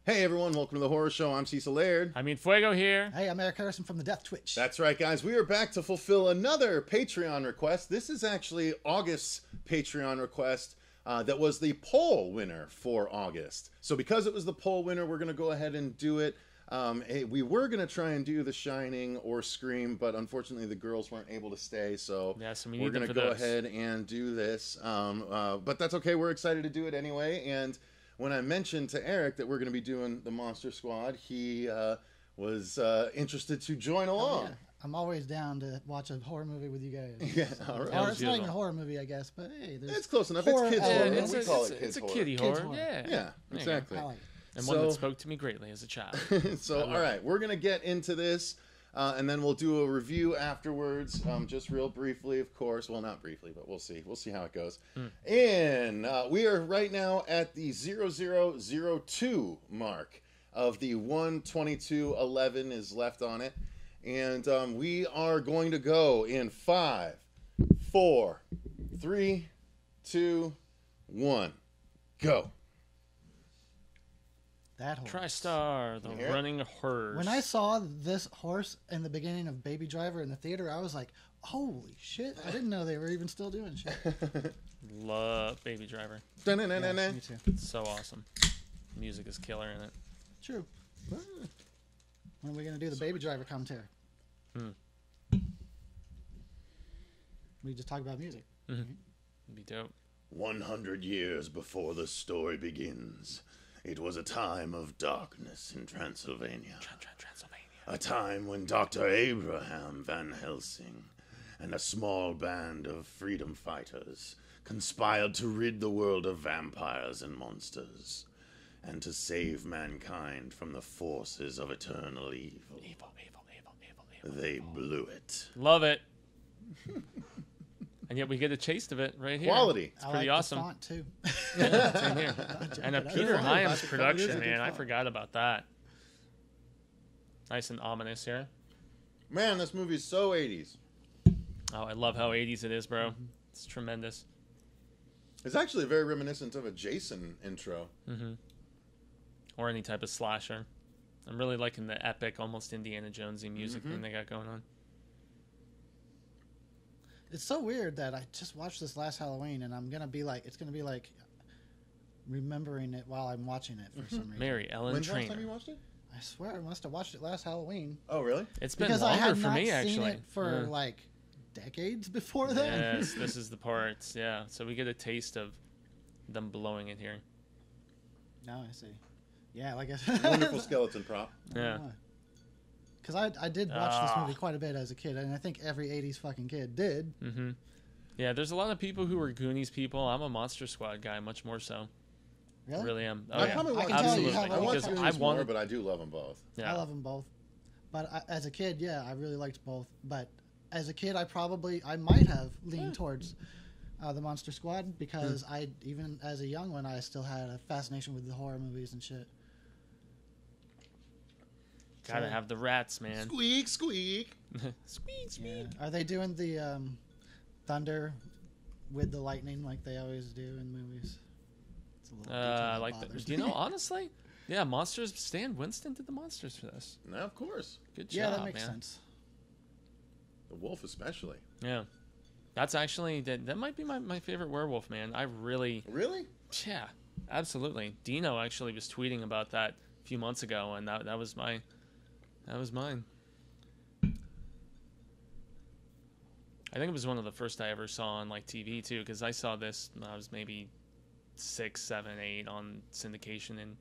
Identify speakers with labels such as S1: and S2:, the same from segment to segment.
S1: Hey everyone, welcome to the Horror Show. I'm Cecil Laird.
S2: I mean, Fuego here.
S3: Hey, I'm Eric Harrison from the Death Twitch.
S1: That's right, guys. We are back to fulfill another Patreon request. This is actually August's Patreon request that was the poll winner for August. So because it was the poll winner, we're going to go ahead and do it. We were going to try and do The Shining or Scream, but unfortunately the girls weren't able to stay, so we're going to go ahead and do this. But that's okay. We're excited to do it anyway, and when I mentioned to Eric that we're going to be doing the Monster Squad, he was interested to join along.
S3: Yeah. I'm always down to watch a horror movie with you guys.
S1: Yeah, all right.
S3: Or it's not even a horror movie, I guess, but hey,
S1: it's close enough. It's kids horror. We call it kids
S2: it's
S1: horror.
S2: It's a kiddie horror. Yeah,
S1: yeah, exactly.
S3: I like it.
S2: And one that spoke to me greatly as a child.
S1: So, all right, we're going to get into this, and then we'll do a review afterwards, just real briefly, of course. Well, not briefly, but we'll see. We'll see how it goes. And we are right now at the 0002 mark of the 122.11 is left on it. And we are going to go in 5, 4, 3, 2, 1, go.
S3: That horse.
S2: TriStar, the running horse.
S3: When I saw this horse in the beginning of Baby Driver in the theater, I was like, holy shit. I didn't know they were even still doing shit.
S2: Love Baby Driver.
S3: Yeah, me too.
S2: It's so awesome. Music is killer in it.
S3: True. When are we going to do the Baby Driver commentary? We just talk about music.
S2: It'd be dope.
S1: 100 years before the story begins, it was a time of darkness in Transylvania. A time when Dr. Abraham Van Helsing and a small band of freedom fighters conspired to rid the world of vampires and monsters, and to save mankind from the forces of eternal evil.
S2: Evil.
S1: They blew it.
S2: Love it. And yet we get a taste of it right here.
S1: Quality.
S2: It's pretty awesome.
S3: The font too.
S2: Yeah, same here. And a Peter Hyams production, man. I forgot about that. Nice and ominous here.
S1: Man, this movie's so 80s.
S2: Oh, I love how 80s it is, bro. It's tremendous.
S1: It's actually very reminiscent of a Jason intro.
S2: Or any type of slasher. I'm really liking the epic, almost Indiana Jonesy music thing they got going on.
S3: It's so weird that I just watched this last Halloween, and I'm gonna be like, it's gonna be like remembering it while I'm watching it for some reason.
S2: Mary Ellen
S1: When's the last
S2: Trainor.
S1: time you watched it?
S3: I swear I must have watched it last Halloween.
S1: Oh, really?
S2: It's been
S3: Because
S2: longer
S3: I had
S2: for
S3: not
S2: me,
S3: seen
S2: actually.
S3: it for like decades before then.
S2: Yes, this is the part. Yeah, so we get a taste of them blowing it here.
S3: Now I see. Yeah, like I said.
S1: Wonderful skeleton prop.
S2: Yeah.
S3: Because I did watch this movie quite a bit as a kid, and I think every 80s fucking kid did.
S2: Yeah, there's a lot of people who are Goonies people. I'm a Monster Squad guy, much more so.
S3: Really?
S2: I really am. Oh,
S1: I
S2: yeah.
S1: probably watch
S2: Absolutely.
S1: I watch
S2: Because
S1: Goonies more, but I do love them both.
S2: Yeah.
S3: I love them both. But as a kid, yeah, I really liked both. But as a kid, I might have leaned towards the Monster Squad because even as a young one, I still had a fascination with the horror movies and shit.
S2: Gotta have the rats, man.
S1: Squeak, squeak.
S2: Squeak, squeak.
S3: Yeah. Are they doing the thunder with the lightning like they always do in movies? It's a little detail that bothers
S2: do you
S3: me.
S2: know, honestly? Yeah, Monsters. Stan Winston did the Monsters for this.
S1: No, of course.
S2: Good job,
S3: Yeah, that makes
S2: man.
S3: sense.
S1: The wolf especially.
S2: Yeah. That's actually, that might be my favorite werewolf, man. I really...
S1: Really?
S2: Yeah, absolutely. Dino actually was tweeting about that a few months ago, and that was mine. I think it was one of the first I ever saw on like TV too, because I saw this when I was maybe 6, 7, 8 on syndication in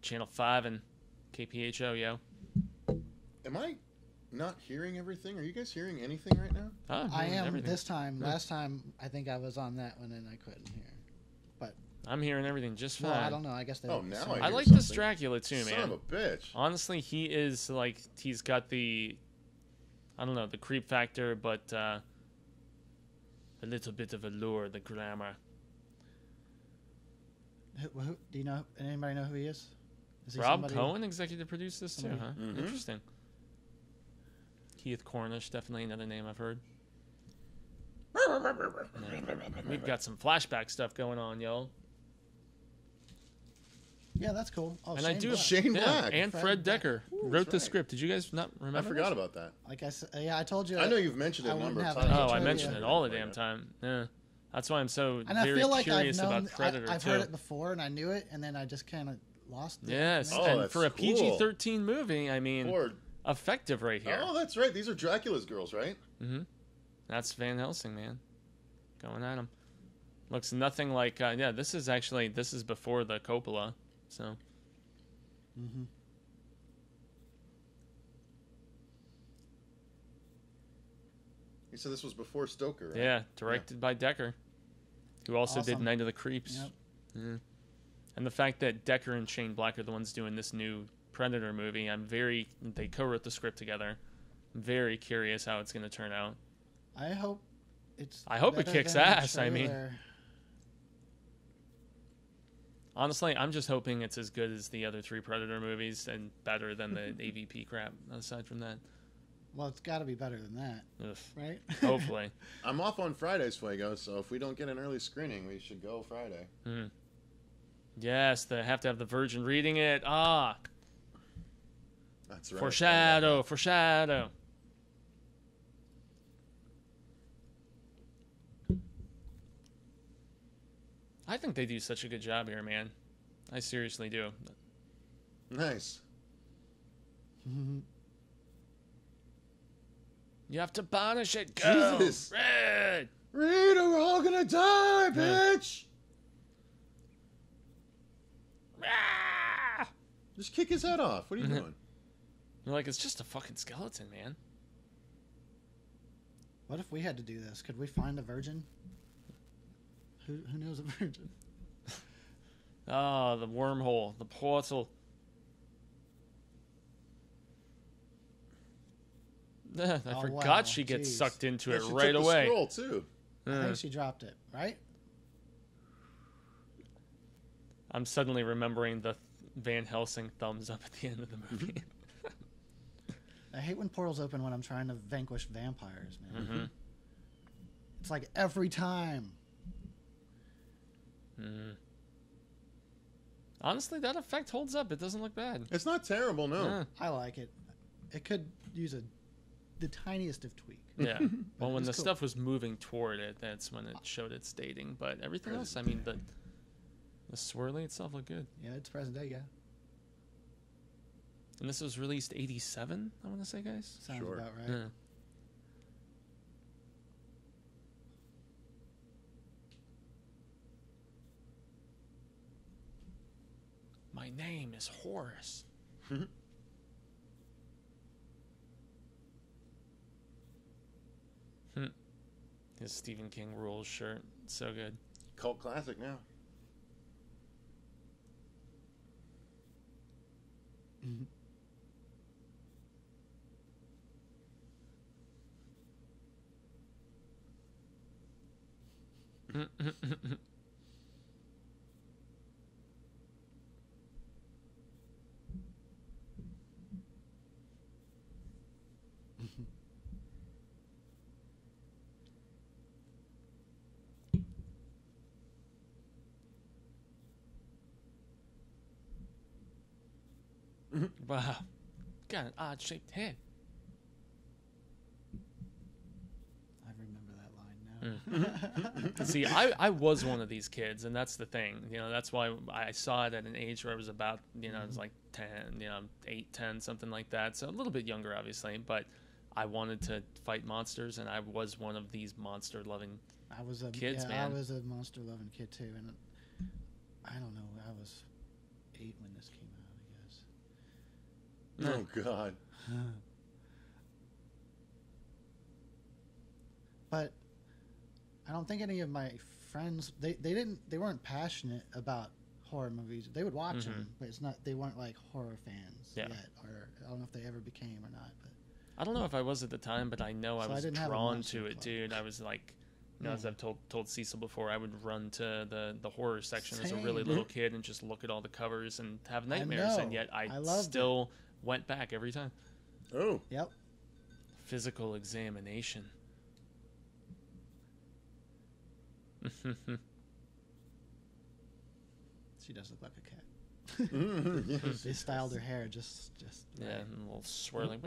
S2: Channel 5 and KPHO, yo.
S1: Am I not hearing everything? Are you guys hearing anything right now?
S2: Oh,
S3: I am
S2: everything.
S3: this time. Last time, I think I was on that one and I couldn't hear. But
S2: I'm hearing everything just fine.
S3: well, I don't know. I guess they.
S1: Oh, now
S2: I
S1: hear
S2: like
S1: something.
S2: this Dracula too, man.
S1: Son of a bitch.
S2: Honestly, he is like, he's got the, I don't know, the creep factor, but a little bit of allure, the glamour.
S3: Who, do you know? Anybody know who he is? Is he
S2: Rob
S3: somebody-
S2: Cohen executive produced this too, huh?
S1: Mhm.
S2: Interesting. Keith Cornish, definitely another name I've heard. We've got some flashback stuff going on, yo.
S3: Yeah, that's cool. Oh,
S2: And I do-
S3: Black.
S1: Shane
S2: Yeah,
S1: Black.
S2: and
S3: Fred
S2: Fred
S3: Dekker.
S2: Dekker
S1: Ooh,
S2: wrote
S1: that's
S2: the
S1: right.
S2: script. Did you guys not
S1: I
S2: remember?
S1: forgot
S2: this?
S1: about that.
S3: Like I said, yeah, I told you.
S1: I know you've mentioned it
S3: I
S1: a number of
S3: wouldn't
S1: times.
S3: have
S2: Oh, I
S3: trivia.
S2: mentioned it all the damn time. Yeah, that's why I'm so
S3: And I
S2: very
S3: feel like
S2: curious
S3: I've known,
S2: about Predator
S3: I've
S2: too.
S3: heard it before, and I knew it, and then I just kind of lost it.
S2: Yes,
S1: Oh,
S2: and
S1: that's
S2: for a
S1: cool.
S2: PG-13 movie, I mean,
S1: Or
S2: effective right here.
S1: oh, that's right. These are Dracula's girls, right?
S2: That's Van Helsing, man, going at him. Looks nothing like. Yeah, this is before the Coppola, so.
S3: Mm-hmm.
S1: You said this was before Stoker, right?
S2: Yeah, directed by Dekker, who also did
S3: Awesome.
S2: Night of the Creeps.
S3: Yep.
S2: Yeah. And the fact that Dekker and Shane Black are the ones doing this new Predator movie, they co-wrote the script together. I'm very curious how it's going to turn out.
S3: I hope it
S2: better
S3: than
S2: kicks
S3: the
S2: ass, I mean.
S3: trailer.
S2: Honestly, I'm just hoping it's as good as the other 3 Predator movies and better than the AVP crap, aside from that.
S3: Well, it's got to be better than that,
S2: Ugh.
S3: right?
S2: Hopefully.
S1: I'm off on Fridays, Fuego, so if we don't get an early screening, we should go Friday.
S2: Yes, they have to have the Virgin reading it. Ah,
S1: That's right.
S2: foreshadow. I think they do such a good job here, man. I seriously do.
S1: Nice.
S2: You have to banish it. Go.
S1: Jesus.
S2: Red.
S1: Rita, we're all gonna die, bitch!
S2: Ah!
S1: Just kick his head off. What are you doing?
S2: You're like, it's just a fucking skeleton, man.
S3: What if we had to do this? Could we find a virgin? Who knows a virgin?
S2: Oh, the wormhole, the portal. I
S3: Oh,
S2: forgot
S3: wow.
S2: she gets
S3: Jeez.
S2: sucked into
S1: Yeah,
S2: it
S1: she
S2: right
S1: took the
S2: away.
S1: scroll, too.
S3: I think she dropped it, right?
S2: I'm suddenly remembering the Van Helsing thumbs up at the end of the movie.
S3: I hate when portals open when I'm trying to vanquish vampires, man.
S2: Mm-hmm.
S3: It's like every time.
S2: Honestly, that effect holds up. It doesn't look bad.
S1: It's not terrible, no.
S2: Yeah.
S3: I like it. It could use the tiniest of tweak.
S2: Yeah. Well, when
S3: was
S2: the
S3: cool.
S2: stuff was moving toward it, that's when it showed its dating. But everything else, I mean, the swirly itself looked good.
S3: Yeah, it's present day, yeah.
S2: And this was released 87, I want to say, guys.
S3: Sounds
S1: Sure.
S3: about right.
S2: Yeah. My name is Horace. His Stephen King rules shirt. So good.
S1: Cult classic now.
S2: Wow. Got an odd shaped head.
S3: I remember that line now.
S2: See, I was one of these kids, and that's the thing. You know, that's why I saw it at an age where I was about, I was like 10, 8, 10, something like that. So a little bit younger, obviously, but I wanted to fight monsters, and I was one of these monster-loving kids, man.
S3: I was a monster-loving kid, too. And I don't know. I was 8 when this came out, I guess.
S1: Oh, God.
S3: But I don't think any of my friends they weren't passionate about horror movies. They would watch them, but they weren't like horror fans yet, or I don't know if they ever became or not. But
S2: I don't know if I was at the time, but I know I was
S3: didn't have a
S2: drawn
S3: monster
S2: to it,
S3: club.
S2: dude. I was like, as I've told Cecil before, I would run to the horror section as a really
S3: Same.
S2: little kid and just look at all the covers and have nightmares, and
S3: know.
S2: yet I
S3: loved
S2: still went back every time.
S1: Oh.
S3: Yep.
S2: Physical examination.
S3: She does look like a cat.
S1: Yes.
S3: They styled her hair just.
S2: Yeah, and a little swirling.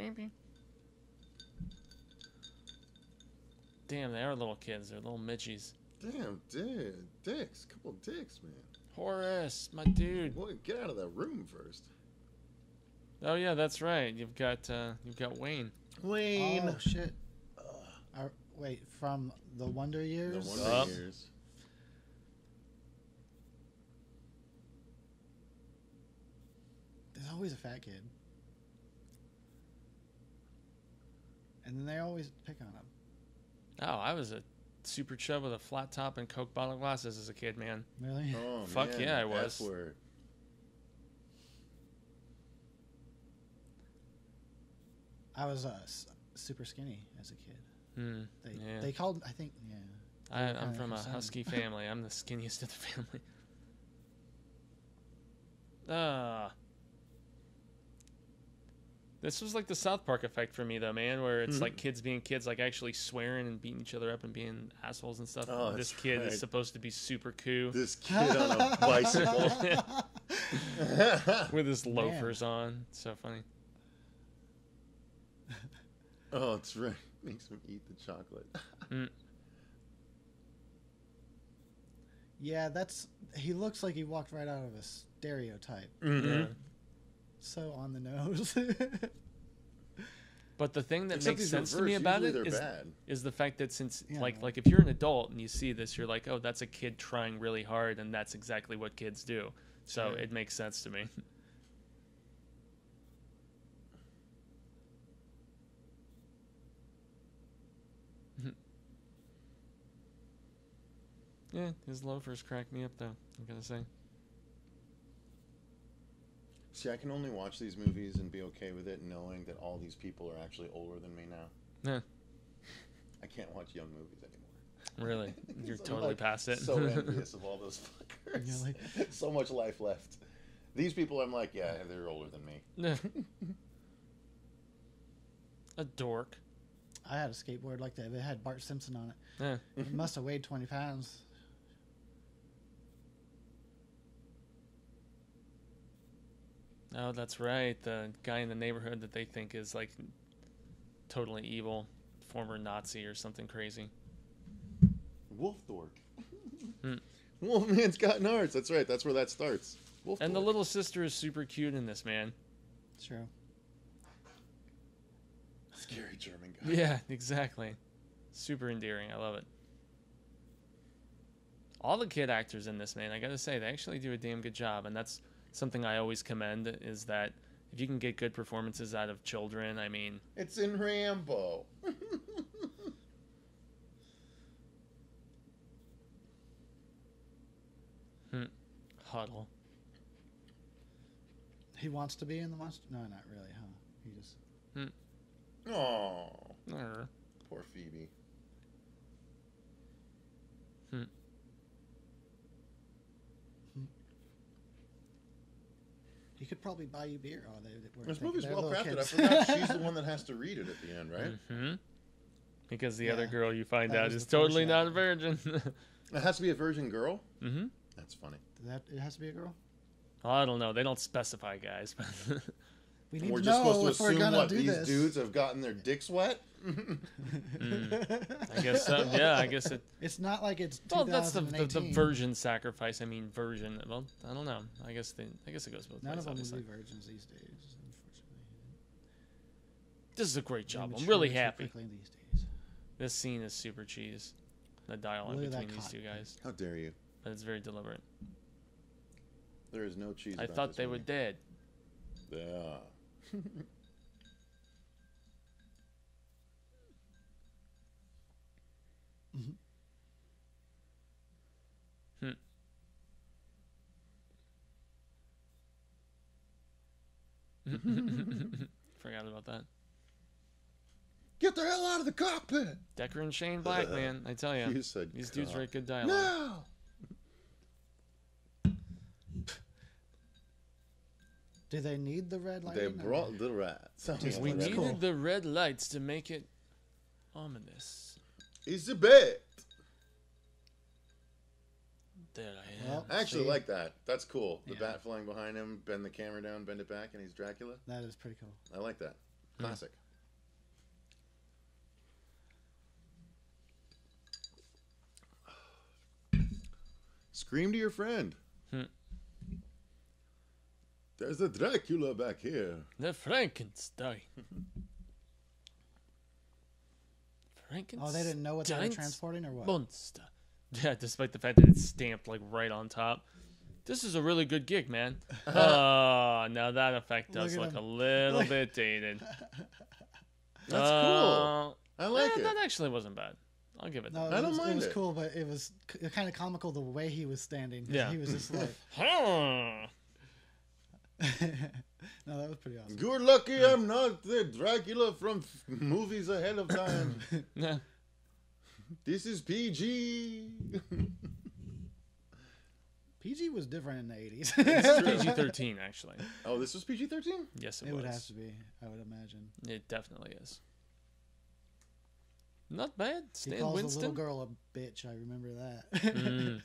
S2: Damn, they are little kids. They're little Mitchies.
S1: Damn, dude. Dicks. Couple dicks, man.
S2: Horace, my dude.
S1: Boy, get out of that room first.
S2: Oh yeah, that's right. You've got Wayne.
S1: Wayne.
S3: Oh shit. Wait, from the Wonder Years.
S1: The Wonder Years.
S3: There's always a fat kid, and then they always pick on him.
S2: Oh, I was a super chub with a flat top and Coke bottle glasses as a kid, man.
S3: Really?
S1: Oh,
S2: Fuck
S1: man.
S2: yeah, I was.
S1: F-word.
S3: I was super skinny as a kid.
S2: Yeah.
S3: They called, I think, yeah.
S2: I'm from a husky family. I'm the skinniest of the family. This was like the South Park effect for me, though, man, where it's like kids being kids, like actually swearing and beating each other up and being assholes and stuff.
S1: Oh,
S2: this
S1: that's
S2: kid
S1: right.
S2: is supposed to be super cool
S1: This kid on a bicycle.
S2: with his loafers on. So funny.
S1: Oh, it's right. Makes him eat the chocolate.
S3: Yeah, he looks like he walked right out of a stereotype.
S1: Mm-hmm.
S2: Yeah.
S3: So on the nose.
S2: But the thing that
S1: Except
S2: makes
S1: these
S2: sense to
S1: reverse,
S2: me about
S1: usually
S2: it
S1: they're bad.
S2: is the fact that since
S3: Yeah.
S2: like if you're an adult and you see this, you're like, oh, that's a kid trying really hard, and that's exactly what kids do. So
S1: Right.
S2: it makes sense to me. Yeah, his loafers crack me up though, I gotta say.
S1: See, I can only watch these movies and be okay with it knowing that all these people are actually older than me now.
S2: Yeah,
S1: I can't watch young movies anymore.
S2: really, you're
S1: So,
S2: totally
S1: like,
S2: past it.
S1: So envious of all those fuckers.
S3: You're like-
S1: So much life left. These people, I'm like, yeah, they're older than me.
S2: A dork.
S3: I had a skateboard like that. It had Bart Simpson on it.
S2: Yeah.
S3: It must have weighed 20 pounds.
S2: Oh, that's right. The guy in the neighborhood that they think is like totally evil, former Nazi or something crazy.
S1: Wolf Dork. Wolfman's got nards. That's right. That's where that starts. Wolf
S2: And the
S1: Dork.
S2: little sister is super cute in this, man.
S3: True.
S1: Scary German guy.
S2: Yeah, exactly. Super endearing. I love it. All the kid actors in this, man, I gotta say, they actually do a damn good job. And that's something I always commend, is that if you can get good performances out of children, I mean...
S1: It's in Rambo.
S2: Huddle.
S3: He wants to be in the monster? No, not really, huh? He just...
S1: Oh,
S2: Arr.
S1: poor Phoebe.
S3: He could probably buy you beer. Oh,
S1: This movie's
S3: they're
S1: well
S3: little
S1: crafted. I
S3: kids.
S1: forgot she's the one that has to read it at the end, right?
S2: Mm-hmm. Because the
S3: Yeah.
S2: other girl you find
S3: That
S2: out
S3: was
S2: is
S3: the first
S2: totally not a
S3: one.
S2: virgin.
S1: It has to be a virgin girl.
S2: Mm-hmm.
S1: That's funny.
S3: It has to be a girl?
S2: Well, I don't know. They don't specify, guys. But
S3: We need
S1: We're
S3: to
S1: just
S3: know
S1: supposed
S3: if
S1: to
S3: we're
S1: assume
S3: gonna
S1: what
S3: do
S1: these
S3: this.
S1: dudes have gotten their dicks wet.
S2: I guess so. Yeah, I guess it.
S3: It's not like it's
S2: Well, that's the
S3: 2018.
S2: virgin sacrifice. I mean, virgin. Well, I don't know. I guess it goes both
S3: None
S2: ways.
S3: of them would
S2: Obviously.
S3: be virgins these days, unfortunately.
S2: This is a great
S3: They
S2: job. I'm
S3: mature
S2: really
S3: too
S2: happy.
S3: quickly these days.
S2: This scene is super cheese. The dialogue
S3: Look at that
S2: between these
S3: cock.
S2: two guys,
S1: How dare you?
S2: but it's very deliberate.
S1: There is no cheese.
S2: I
S1: about
S2: thought
S1: this
S2: they were
S1: movie.
S2: dead.
S1: Yeah.
S2: Forgot about that.
S1: Get the hell out of the cockpit.
S2: Decker and Shane Black, man. I tell you,
S1: You said
S2: these dudes
S1: cock.
S2: write good dialogue.
S1: No.
S3: Do they need the red light?
S1: They brought the rats.
S2: We
S3: That's
S2: needed
S3: cool.
S2: the red lights to make it ominous.
S1: It's a bit.
S2: there I am.
S3: Well,
S1: I actually
S3: see?
S1: like that. That's cool. The
S3: Yeah.
S1: bat flying behind him, bend the camera down, bend it back, and he's Dracula.
S3: That is pretty cool.
S1: I like that. Classic. Scream to your friend. There's a Dracula back here.
S2: The Frankenstein. Frankenstein.
S3: Oh, they didn't know what they were transporting or what?
S2: Monster. Yeah, despite the fact that it's stamped like right on top. This is a really good gig, man. Oh, now that effect does
S3: Look
S2: look
S3: at
S2: a
S3: him.
S2: little bit dated.
S1: That's cool. I like it.
S2: That actually wasn't bad. I'll give it
S3: No,
S2: that.
S1: I don't mind
S3: it was
S1: it.
S3: cool, but it was kind of comical the way he was standing. 'Cause
S2: Yeah.
S3: He was just like...
S2: Huh.
S3: No, that was pretty awesome.
S1: You're lucky I'm not the Dracula from movies ahead of time.
S2: Yeah.
S1: This is PG.
S3: PG was different in the 80s.
S2: It's PG-13, actually.
S1: Oh, this was PG-13?
S2: Yes, it
S3: It
S2: was.
S3: would have to be, I would imagine.
S2: It definitely is. Not bad.
S3: He
S2: Stan
S3: calls the
S2: Winston.
S3: little girl a bitch. I remember that.
S2: Mm.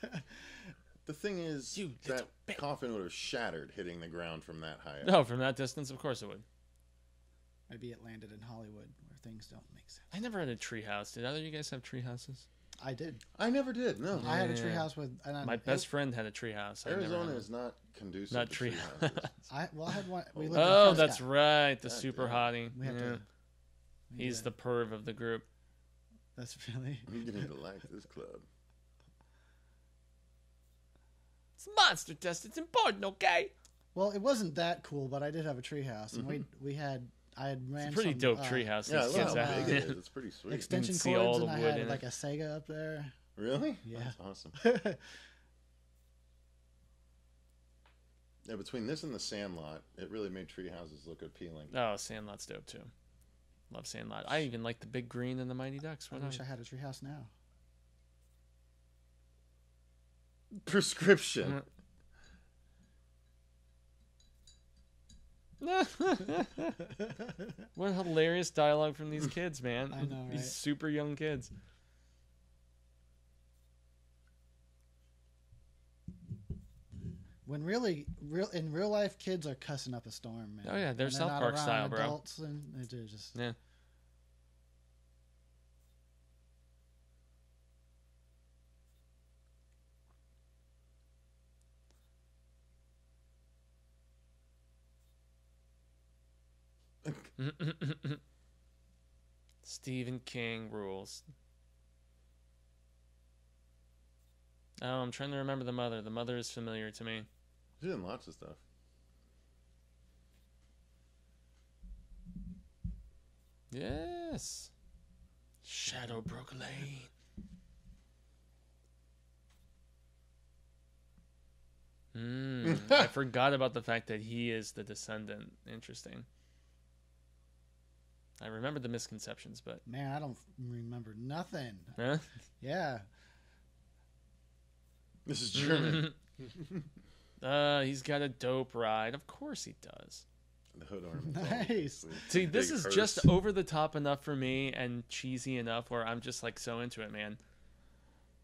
S1: The thing is,
S2: You
S1: that
S2: little bitch.
S1: coffin would have shattered hitting the ground from that high up.
S2: No, from that distance, of course it would.
S3: Maybe it landed in Hollywood where things don't make sense.
S2: I never had a tree house. Did either of you guys have tree houses?
S3: I did.
S1: I never did, no.
S3: I had a
S2: Yeah.
S3: treehouse with... And
S2: My best friend had a tree house.
S1: Arizona is not conducive
S2: Not
S1: to
S2: tree
S1: houses.
S3: I had one... We lived in
S2: Oh,
S3: Prescott.
S2: that's right. The
S1: God
S2: super
S1: damn.
S2: hottie.
S3: We have
S2: Yeah.
S3: to...
S2: He's
S3: yeah,
S2: the perv of the group.
S3: That's really...
S1: I'm going to like this club.
S2: It's monster test. It's important, okay?
S3: Well, it wasn't that cool, but I did have a treehouse. And we had... I had ran
S2: It's a pretty
S3: some,
S2: dope tree house.
S1: Yeah, I
S2: these
S1: love
S2: kids
S1: how
S2: have.
S1: big it is. It's pretty sweet.
S3: extension
S2: see all
S3: cords,
S2: the
S3: and I
S2: wood
S3: had
S2: in
S3: like
S2: it.
S3: a Sega up there.
S1: Really?
S3: Yeah.
S1: That's awesome. Yeah, between this and the Sandlot, it really made tree houses look appealing.
S2: Oh, Sandlot's dope, too. Love Sandlot. I even like the Big Green and the Mighty Ducks.
S3: I
S2: Why
S3: wish I
S2: not?
S3: had a treehouse now.
S1: Prescription.
S2: What hilarious dialogue from these kids, man.
S3: I know, right?
S2: These super young kids.
S3: When in real life, kids are cussing up a storm, man.
S2: Oh, yeah, they're
S3: When
S2: South
S3: not
S2: Park
S3: around
S2: style, bro.
S3: adults and they're just...
S2: Yeah. Stephen King rules. Oh, I'm trying to remember the mother. The mother is familiar to me.
S1: She's in lots of stuff.
S2: Yes. Shadowbrook Lane. I forgot about the fact that he is the descendant. Interesting. I remember the misconceptions, but
S3: Man, I don't remember nothing.
S2: huh?
S3: Yeah.
S1: This is German.
S2: He's got a dope ride. Of course he does.
S1: The hood ornament.
S3: Nice.
S2: See, this
S1: Big
S2: is
S1: hearse.
S2: just over the top enough for me and cheesy enough where I'm just like so into it, man.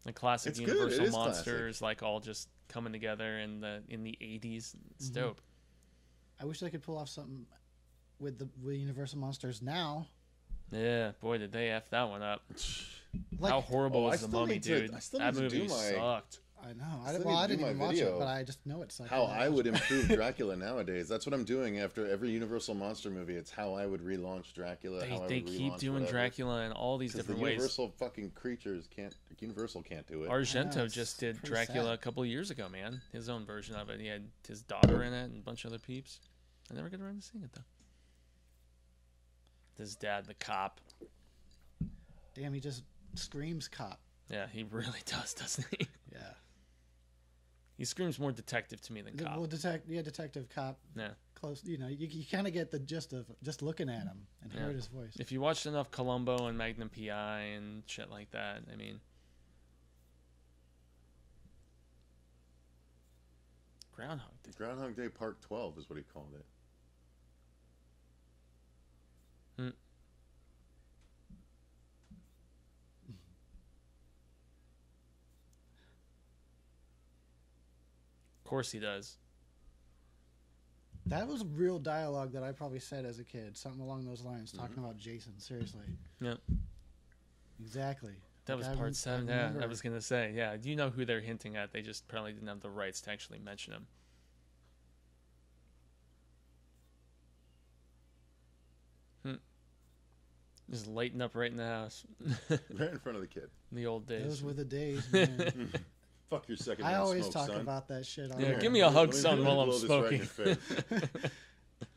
S2: Like classic
S1: It's good. It
S2: Universal
S1: is
S2: monsters, like all just coming together in the 80s. It's dope.
S3: I wish they could pull off something with Universal Monsters now.
S2: Yeah, boy, did they f that one up.
S3: Like,
S2: How horrible
S1: I
S2: was the
S1: still
S2: Mummy,
S1: need to-
S2: dude?
S1: I still
S2: That
S1: need to do
S2: movie
S1: my-
S2: sucked.
S3: I know.
S1: Still
S3: Well,
S1: need
S3: I
S1: to do
S3: didn't
S1: my
S3: even watch it,
S1: video.
S3: but I just know it's like
S1: How I would improve Dracula nowadays. That's what I'm doing after every Universal monster movie. It's how I would relaunch Dracula. how I
S2: They
S1: would
S2: keep
S1: relaunch
S2: doing
S1: whatever.
S2: Dracula in all these
S1: 'Cause
S2: different
S1: the
S2: ways.
S1: Universal fucking creatures can't. Universal can't do it.
S2: Argento
S3: it's
S2: just did
S3: pretty
S2: Dracula
S3: sad.
S2: a couple of years ago, man. His own version of it. He had his daughter in it and a bunch of other peeps. I never got around to seeing it, though. His dad, the cop.
S3: Damn, he just screams cop.
S2: Yeah, he really does, doesn't he?
S3: Yeah.
S2: He screams more detective to me than cop.
S3: Well, detective cop.
S2: Yeah.
S3: Close. You know, you kind of get the gist of just looking at him and
S2: Yeah.
S3: heard his voice.
S2: If you watched enough Columbo and Magnum PI and shit like that, I mean... Groundhog Day.
S1: Groundhog Day Part 12 is what he called it.
S2: course he does.
S3: That was real dialogue that I probably said as a kid. Something along those lines, talking about Jason. Seriously.
S2: Yeah.
S3: Exactly.
S2: That was part 7. Yeah, I was going to say. Yeah, you know who they're hinting at. They just probably didn't have the rights to actually mention him. Just lighting up right in the house.
S1: Right in front of the kid.
S2: In the old days.
S3: Those were the days, man.
S1: Fuck your second.
S3: I always
S1: smoke,
S3: talk
S1: son.
S3: about that shit.
S2: Yeah, give me a hug, son, while I'm
S1: blow this right in
S2: smoking.
S1: your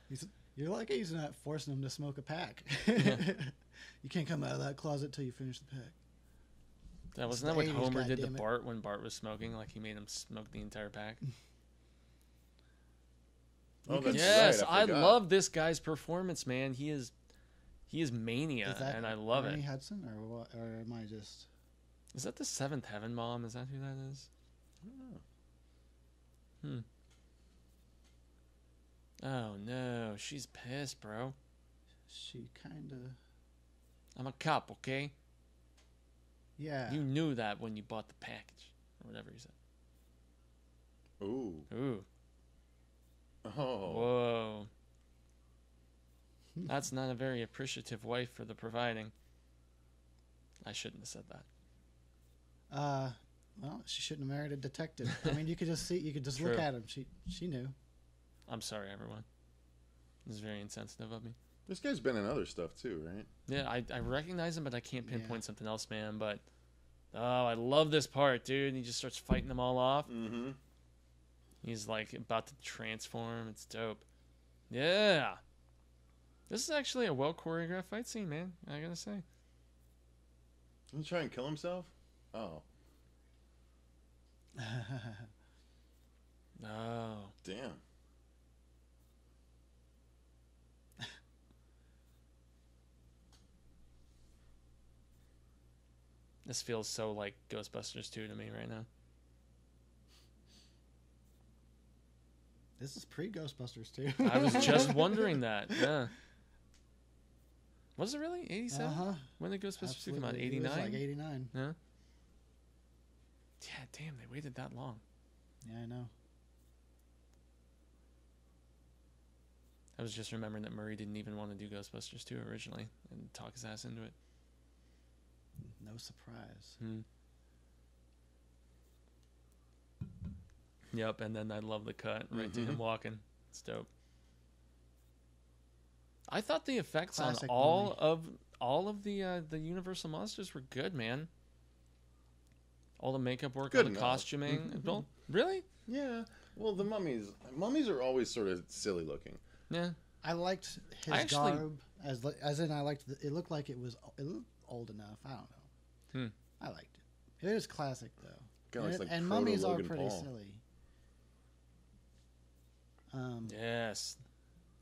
S1: face.
S3: You're lucky he's not forcing him to smoke a pack. You can't come out of that closet till you finish the pack.
S2: That wasn't that what Homer did to Bart when Bart was smoking? Like he made him smoke the entire pack.
S1: Oh, that's
S2: Yes,
S1: right,
S2: I love this guy's performance, man. He is mania, and I love
S3: Ernie
S2: it.
S3: Hudson, or what? Or am I just?
S2: Is that the Seventh Heaven mom? Is that who that is? Oh no, she's pissed, bro.
S3: She kind of.
S2: I'm a cop, okay?
S3: Yeah.
S2: You knew that when you bought the package, or whatever he said.
S1: Ooh.
S2: Ooh.
S1: Oh.
S2: Whoa. That's not a very appreciative wife for the providing. I shouldn't have said that.
S3: Well, she shouldn't have married a detective. I mean, you could just see, you could just
S2: True.
S3: look at him. She knew.
S2: I'm sorry, everyone. This is very insensitive of me.
S1: This guy's been in other stuff too, right?
S2: Yeah, I recognize him, but I can't pinpoint something else, man. But, oh, I love this part, dude. He just starts fighting them all off.
S1: Mm-hmm.
S2: He's, like, about to transform. It's dope. Yeah. This is actually a well-choreographed fight scene, man. I gotta say.
S1: Didn't he try and kill himself? Oh.
S2: Oh.
S1: Damn.
S2: This feels so like Ghostbusters 2 to me right now.
S3: This is pre-Ghostbusters too.
S2: I was just wondering that. Yeah. Was it really 87?
S3: Uh-huh.
S2: When did Ghostbusters 2 come out?
S3: Absolutely. It was
S2: 89?
S3: like 89.
S2: Yeah. Yeah, damn, they waited that long.
S3: Yeah, I know.
S2: I was just remembering that Murray didn't even want to do Ghostbusters 2 originally and talk his ass into it.
S3: No surprise.
S2: Yep, and then I love the cut right to him walking. It's dope. I thought the effects
S3: Classic
S2: on all of the Universal monsters were good, man. All the makeup work,
S1: Good
S2: all the
S1: enough.
S2: costuming. Well, really?
S1: Yeah. Well, the mummies are always sort of silly looking.
S2: Yeah.
S3: I liked his garb as in I liked it looked like it looked old enough. I don't know. I liked it. It is classic though.
S1: Kinda looks like
S3: and
S1: proto
S3: mummies are
S1: Logan
S3: pretty
S1: Paul.
S3: silly.
S2: Yes.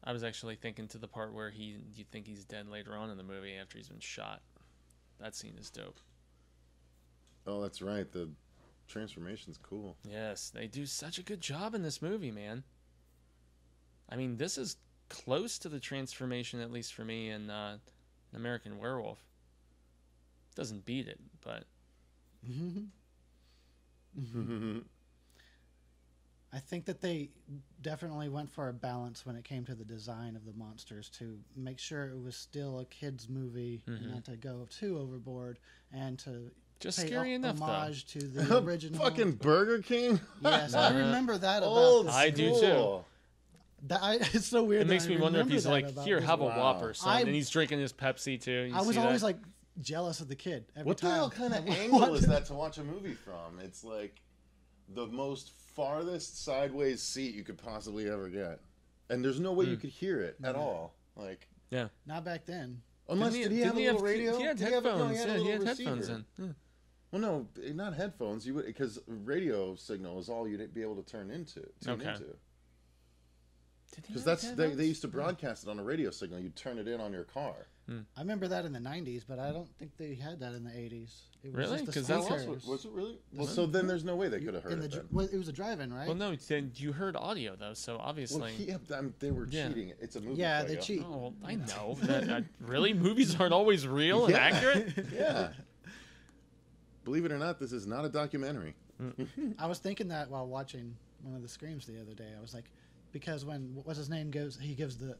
S2: I was actually thinking to the part where you think he's dead later on in the movie after he's been shot. That scene is dope.
S1: Oh, that's right. The transformation's cool.
S2: Yes, they do such a good job in this movie, man. I mean, this is close to the transformation, at least for me, in American Werewolf. Doesn't beat it, but...
S3: I think that they definitely went for a balance when it came to the design of the monsters to make sure it was still a kids movie, not to go too overboard, and to
S2: just
S3: pay
S2: scary enough,
S3: homage to the original.
S1: Fucking Burger King.
S3: Yes, I remember that about
S1: Old
S3: this.
S2: I do
S1: school.
S2: too.
S3: It's so weird.
S2: It makes me wonder if he's like, here, have a
S1: Wow.
S2: Whopper, son. And he's drinking his Pepsi, too.
S3: I was always like jealous of the kid. Every
S1: What the
S3: time.
S1: hell kind of angle is that to watch a movie from? It's like the most farthest sideways seat you could possibly ever get, and there's no way you could hear it at all. Like,
S2: yeah.
S3: Not back then.
S1: unless did he have a little radio?
S2: He had
S1: Did he have a- no,
S2: headphones.
S1: he had a
S2: He had
S1: little
S2: headphones
S1: receiver.
S2: in. Yeah.
S1: Well, no, not headphones. You would, because radio signal is all you'd be able to tune into.
S2: Did he
S1: Because
S2: have
S1: they
S2: headphones?
S1: used to broadcast it on a radio signal. You'd turn it in on your car.
S3: I remember that in the 90s, but I don't think they had that in the 80s. It was
S2: Really?
S3: just the
S2: 'Cause that
S3: speakers.
S1: Was it really? Well, so then there's no way they could have heard
S3: in the
S1: it.
S3: dr-
S1: Then.
S3: well, it was a drive-in, right?
S2: Well, no, then you heard audio, though, so obviously...
S1: Well, they were
S2: Yeah.
S1: cheating. It's a movie.
S3: Yeah,
S1: play,
S3: they
S1: yo.
S3: cheat.
S2: Oh, well, I know. Really? Movies aren't always real and accurate?
S1: Yeah. Believe it or not, this is not a documentary.
S3: I was thinking that while watching one of the screams the other day. I was like, because when what's his name gives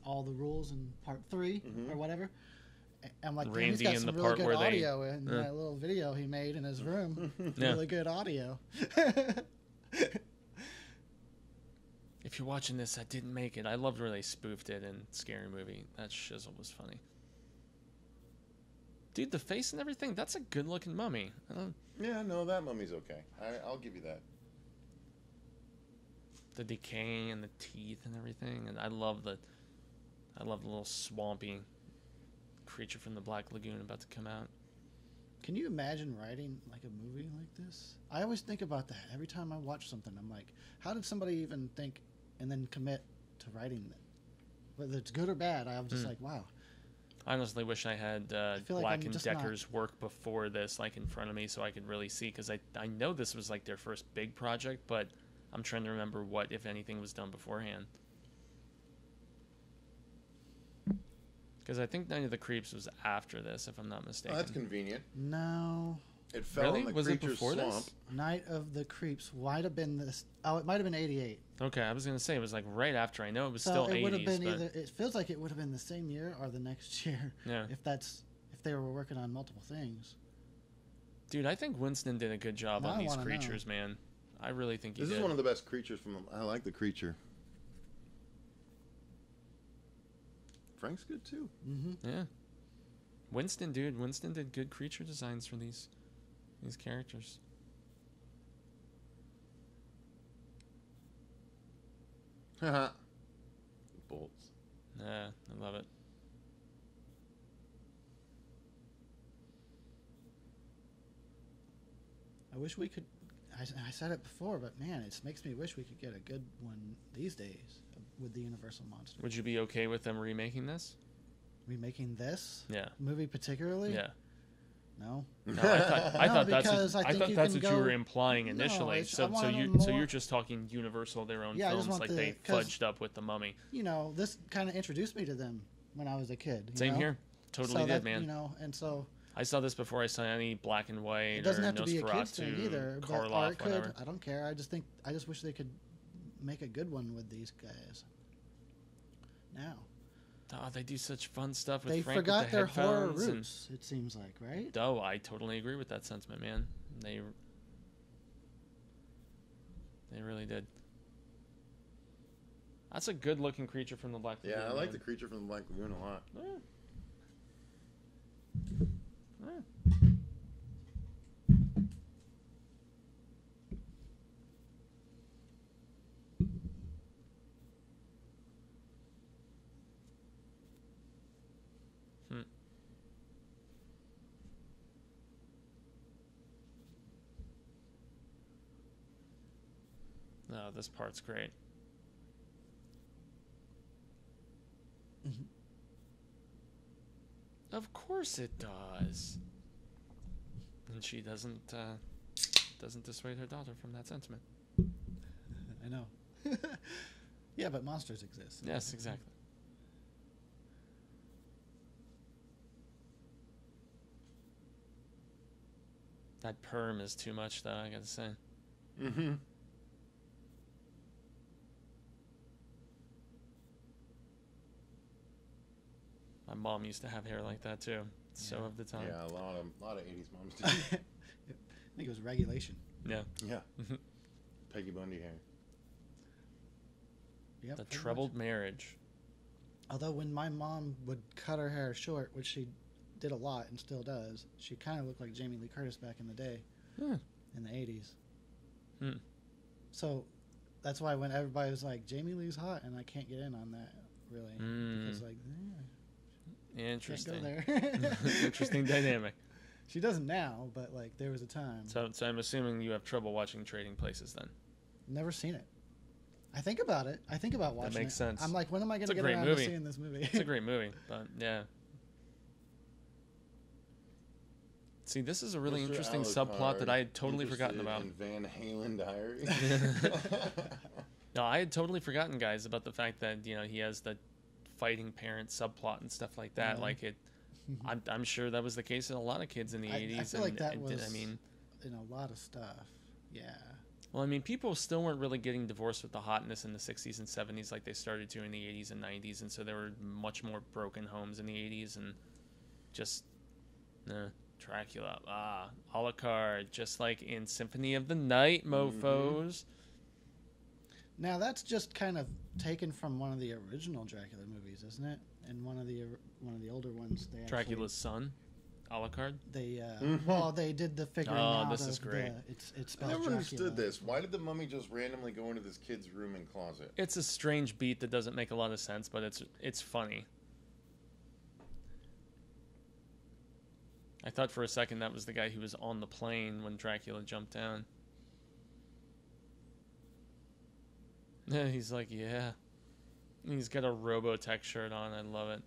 S3: all the rules in part 3 or whatever. I'm like, damn, he's got some really good audio in that little video he made in his room. Really good audio.
S2: If you're watching this, I didn't make it. I loved where they spoofed it in Scary Movie. That shizzle was funny. Dude, the face and everything, that's a good-looking mummy.
S1: Yeah, no, that mummy's okay. I'll give you that.
S2: The decay and the teeth and everything. And I love the little swampy creature from the Black Lagoon about to come out.
S3: Can you imagine writing like a movie like this? I always think about that every time I watch something. I'm like, how did somebody even think and then commit to writing it? Whether it's good or bad, I was just like, wow.
S2: I honestly wish I had
S3: like
S2: Black & Decker's work before this, like in front of me, so I could really see. Because I know this was like their first big project, but I'm trying to remember what, if anything, was done beforehand. Because I think Night of the Creeps was after this, if I'm not mistaken.
S1: Oh, that's convenient.
S3: No.
S1: It fell in the Creature's Swamp.
S2: This?
S3: Night of the Creeps might have been this. Oh, it might have been 88.
S2: Okay, I was going to say it was like right after. I know it was
S3: So
S2: still
S3: it
S2: 80s.
S3: would have been
S2: but...
S3: either. It feels like it would have been the same year or the next year.
S2: Yeah.
S3: If they were working on multiple things.
S2: Dude, I think Winston did a good job
S3: Now
S2: on
S3: I
S2: these
S3: wanna
S2: creatures, man. I really think he did.
S1: This is one of the best creatures from. I like the creature. Frank's good too.
S3: Mm-hmm.
S2: Yeah. Winston, dude. Winston did good creature designs for these characters.
S1: Haha. Bolts.
S2: Yeah, I love it.
S3: I wish we could. I said it before, but man, it makes me wish we could get a good one these days with the Universal Monster.
S2: Would you be okay with them remaking this?
S3: Remaking this
S2: Yeah.
S3: movie particularly?
S2: Yeah.
S3: No.
S2: No, I thought that's what you were implying
S3: No,
S2: initially.
S3: I want them
S2: So
S3: more-
S2: you're just talking Universal, their own
S3: Yeah, I just
S2: films,
S3: want
S2: like they
S3: 'cause,
S2: fudged up with the Mummy.
S3: You know, this kind of introduced me to them when I was a kid.
S2: Same
S3: know?
S2: here. Totally
S3: So
S2: did,
S3: that,
S2: man.
S3: You know, and so
S2: I saw this before I saw any Black and White
S3: it doesn't
S2: or
S3: have to be a kids thing
S2: Nosferatu,
S3: either. But
S2: Karloff,
S3: or it could.
S2: whatever.
S3: I don't care. I just wish they could make a good one with these guys. Now.
S2: Oh, they do such fun stuff with
S3: They
S2: Frank
S3: forgot
S2: with the
S3: their horror
S2: headphones and-
S3: roots, it seems like, right?
S2: Oh, I totally agree with that sentiment, man. They really did. That's a good-looking creature from the Black Lagoon.
S1: Yeah, I like
S2: man.
S1: the creature from the Black Lagoon a lot.
S2: Yeah. Yeah. No, this part's great.
S3: Mm-hmm.
S2: Of course it does. And she doesn't dissuade her daughter from that sentiment.
S3: I know. Yeah, but monsters exist.
S2: Yes, exactly. That perm is too much, though, I gotta say.
S1: Mm-hmm.
S2: My mom used to have hair like that, too. So
S3: Yeah.
S2: of the time.
S1: Yeah, a lot of 80s moms do.
S3: I think it was regulation.
S2: Yeah.
S1: Yeah. Peggy Bundy hair.
S3: Yep,
S2: The
S3: pretty
S2: troubled
S3: much.
S2: marriage.
S3: Although when my mom would cut her hair short, which she did a lot and still does, she kind of looked like Jamie Lee Curtis back in the day, in the 80s.
S2: Hmm.
S3: So that's why when everybody was like, Jamie Lee's hot, and I can't get in on that, really. Because, like,
S2: Interesting.
S3: can't go there.
S2: Interesting dynamic.
S3: She doesn't now, but, like, there was a time.
S2: So I'm assuming you have trouble watching Trading Places then.
S3: Never seen it. I think about it. I think about watching it.
S2: That makes sense.
S3: I'm like, when am I going
S2: It's
S3: to
S2: a
S3: get
S2: great
S3: around
S2: movie.
S3: to seeing this movie?
S2: It's a great movie, but yeah. See, this is a really
S1: Mr.
S2: interesting
S1: Alucard,
S2: subplot that I had totally forgotten
S1: interested
S2: about.
S1: in Van Halen Diary.
S2: No, I had totally forgotten, guys, about the fact that he has the fighting parent subplot and stuff like that.
S3: Yeah.
S2: Like it, I'm sure that was the case in a lot of kids in the 80s.
S3: I feel like that
S2: and
S3: was
S2: I mean,
S3: in a lot of stuff. Yeah.
S2: Well, I mean, people still weren't really getting divorced with the hotness in the 60s and 70s like they started to in the 80s and 90s, and so there were much more broken homes in the 80s, and just, Dracula, a la carte, just like in Symphony of the Night, mofos.
S3: Now, that's just kind of taken from one of the original Dracula movies, isn't it? And one of the older ones, they
S2: Dracula's son, a la carte.
S3: They they did the figuring out.
S2: This is great.
S3: It's
S1: I
S3: spelled
S1: never
S3: Dracula.
S1: understood this. Why did the mummy just randomly go into this kid's room and closet?
S2: It's a strange beat that doesn't make a lot of sense, but it's funny. I thought for a second that was the guy who was on the plane when Dracula jumped down. Yeah, he's like, yeah. He's got a Robotech shirt on. I love it.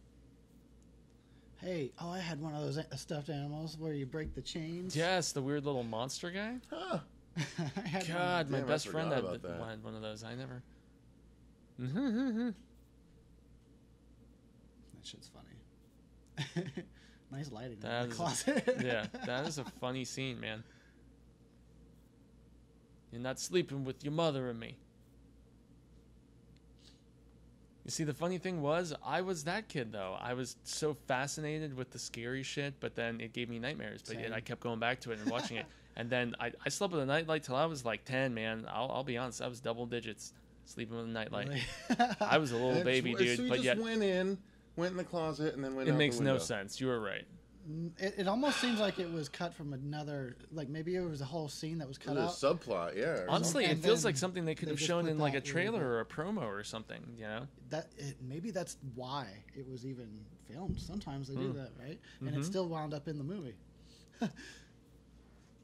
S3: Hey, I had one of those stuffed animals where you break the chains.
S2: Yes, the weird little monster guy.
S1: Huh.
S3: I had
S2: God, my
S1: Damn, I
S2: best friend
S1: forgot
S2: had
S1: about that.
S2: had one of those. I never.
S3: That shit's funny. Nice lighting
S2: That
S3: in the
S2: is-
S3: closet.
S2: Yeah, that is a funny scene, man. You're not sleeping with your mother and me. You see, the funny thing was, I was that kid, though. I was so fascinated with the scary shit, but then it gave me nightmares. But yet
S3: Same.
S2: I kept going back to it and watching it. And then I slept with a nightlight till I was like 10, man. I'll be honest, I was double digits sleeping with a nightlight.
S3: Really?
S2: I was a little
S1: And
S2: baby,
S1: so
S2: dude.
S1: you
S2: But
S1: just
S2: yet,
S1: went in the closet, and then went
S2: it
S1: out
S2: makes
S1: the
S2: no
S1: window.
S2: sense. You were right.
S3: It almost seems like it was cut from another, like maybe it was a whole scene that was cut
S1: It
S3: out.
S1: was a subplot, yeah. or
S2: Honestly,
S3: And
S2: it feels
S3: then
S2: like something they could
S3: they
S2: have
S3: just
S2: shown
S3: put
S2: in like a
S3: that in
S2: trailer
S3: the-
S2: or a promo or something, you know?
S3: Maybe that's why it was even filmed. Sometimes they do
S2: Mm.
S3: that, right? And
S2: Mhm.
S3: it still wound up in the movie.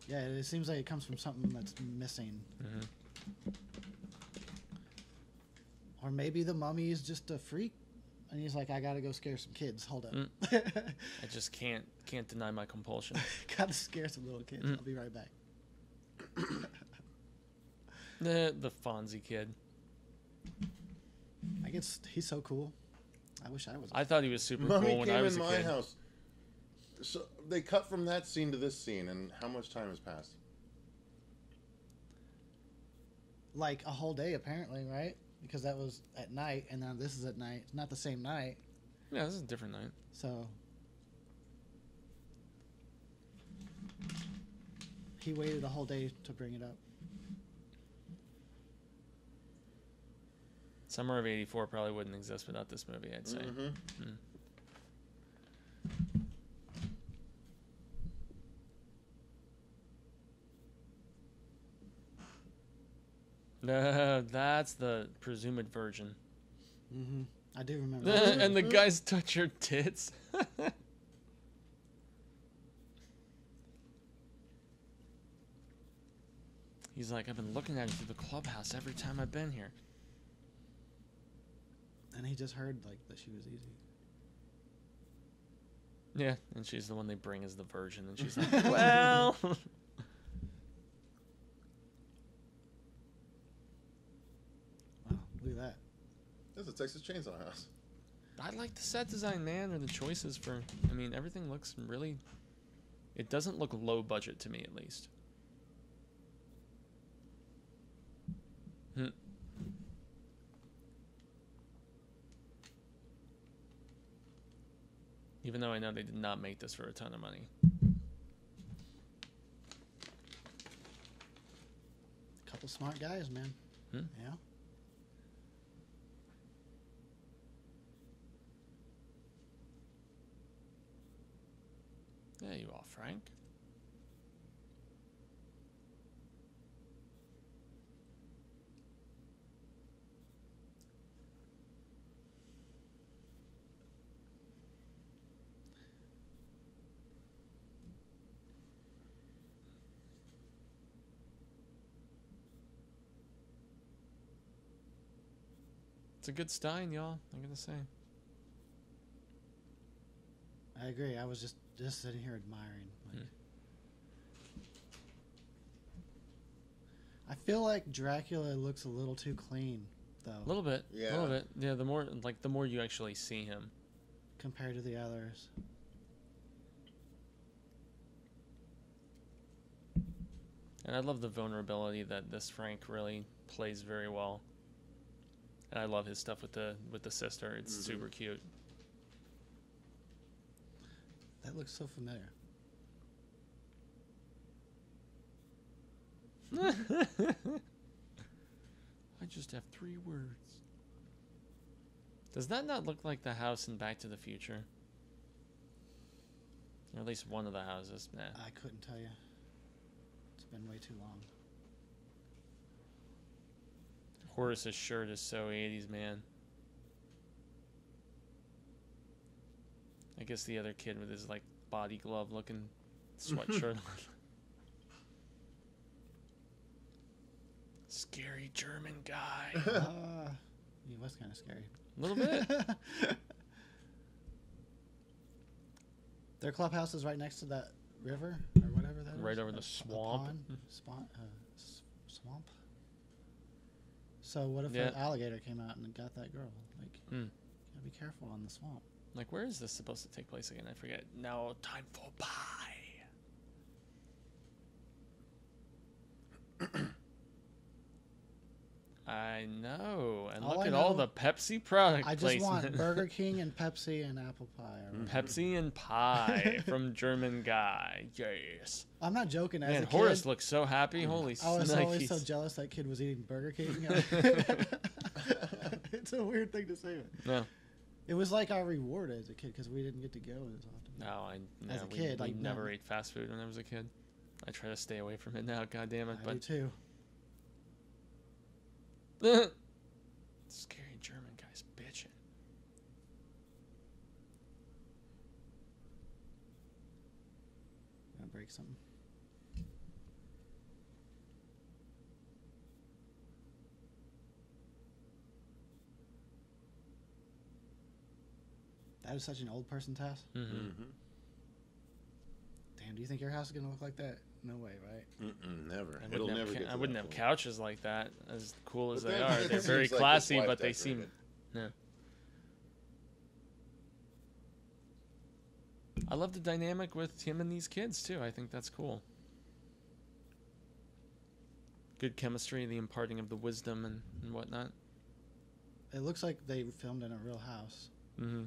S3: Yeah, it seems like it comes from something that's missing.
S2: Mhm.
S3: Or maybe the mummy is just a freak, and he's like, I gotta go scare some kids. Hold up.
S2: I just can't deny my compulsion.
S3: Gotta scare some little kids.
S2: Mm.
S3: I'll be right back.
S2: The Fonzie kid.
S3: I guess he's so cool. I wish I was.
S2: I thought he was super
S1: Mummy
S2: cool when
S1: came
S2: I was
S1: in
S2: a
S1: my
S2: kid.
S1: house. So they cut from that scene to this scene, and how much time has passed?
S3: Like a whole day, apparently, right? Because that was at night, and now this is at night. It's not the same night,
S2: Yeah, this is a different night.
S3: so he waited a whole day to bring it up.
S2: Summer of '84 probably wouldn't exist without this movie, I'd say.
S1: Mm-hmm.
S2: No, that's the presumed virgin.
S3: Mm-hmm. I do remember. that.
S2: And the guys touch her tits. He's like, I've been looking at her through the clubhouse every time I've been here.
S3: And he just heard like that she was easy.
S2: Yeah, and she's the one they bring as the virgin, and she's like, well.
S3: Wow, look at that.
S1: That's a Texas Chainsaw House.
S2: I like the set design, man, or the choices for. I mean, everything looks really. It doesn't look low budget to me, at least. Even though I know they did not make this for a ton of money.
S3: Couple smart guys, man.
S2: Hmm?
S3: Yeah.
S2: There you are, Frank. It's a good Stein, y'all. I'm gonna say.
S3: I agree. I was just sitting here admiring. Like, I feel like Dracula looks a little too clean, though,
S2: A little bit. A
S1: Yeah.
S2: little bit. Yeah, the more you actually see him.
S3: compared to the others.
S2: And I love the vulnerability that this Frank really plays very well. And I love his stuff with the sister. It's super cute.
S3: That looks so familiar.
S2: I just have 3 words. Does that not look like the house in Back to the Future? Or at least one of the houses. Nah.
S3: I couldn't tell you. It's been way too long.
S2: Horace's shirt is so 80s, man. I guess the other kid with his like body glove looking sweatshirt on. Scary German guy.
S3: He was kind of scary.
S2: A little bit.
S3: Their clubhouse is right next to that river or whatever that is.
S2: Right over the swamp.
S3: Swamp. So what if an alligator came out and got that girl? Like, you gotta be careful on the swamp.
S2: Like, where is this supposed to take place again? I forget. Now, time for pie. I know. And look at all the Pepsi product
S3: I just
S2: placement.
S3: want Burger King and Pepsi and apple pie.
S2: Pepsi and pie from German guy. Yes.
S3: I'm not joking. As
S2: Man,
S3: a kid,
S2: Horace looks so happy. Holy
S3: I was
S2: snikes.
S3: always so jealous that kid was eating Burger King. It's a weird thing to say.
S2: No.
S3: It was like our reward as a kid because we didn't get to go as often.
S2: No,
S3: as a kid,
S2: we never ate fast food when I was a kid. I try to stay away from it now. God damn it!
S3: I do too.
S2: Scary German guy's bitching.
S3: Gonna break something. That is such an old person's house.
S2: Mm-hmm.
S3: Damn, do you think your house is gonna look like that? No way, right?
S1: Never.
S2: I wouldn't have
S1: point.
S2: couches like that. As cool as
S1: But
S2: they
S1: then
S2: are,
S1: it
S2: they're
S1: seems
S2: very
S1: like his
S2: classy,
S1: wife
S2: but they
S1: decorated.
S2: seem. Yeah. I love the dynamic with him and these kids too. I think that's cool. Good chemistry, the imparting of the wisdom and whatnot.
S3: It looks like they filmed in a real house.
S2: Mm-hmm.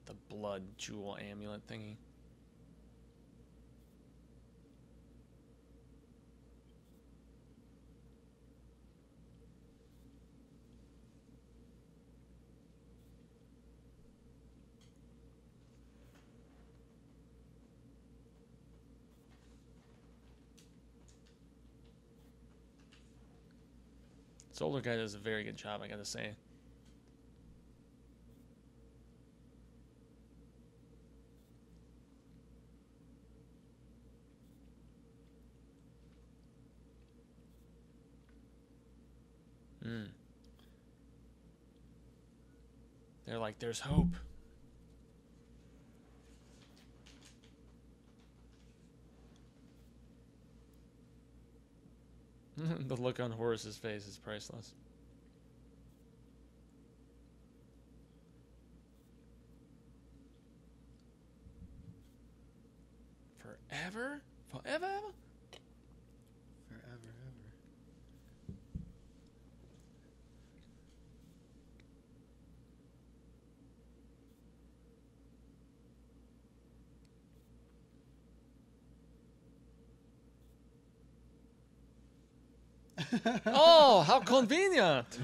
S2: The blood jewel amulet thingy. This older guy does a very good job, I gotta say. They're like, there's hope. The look on Horace's face is priceless. Forever? Forever?
S3: Forever, ever.
S2: Oh, how convenient!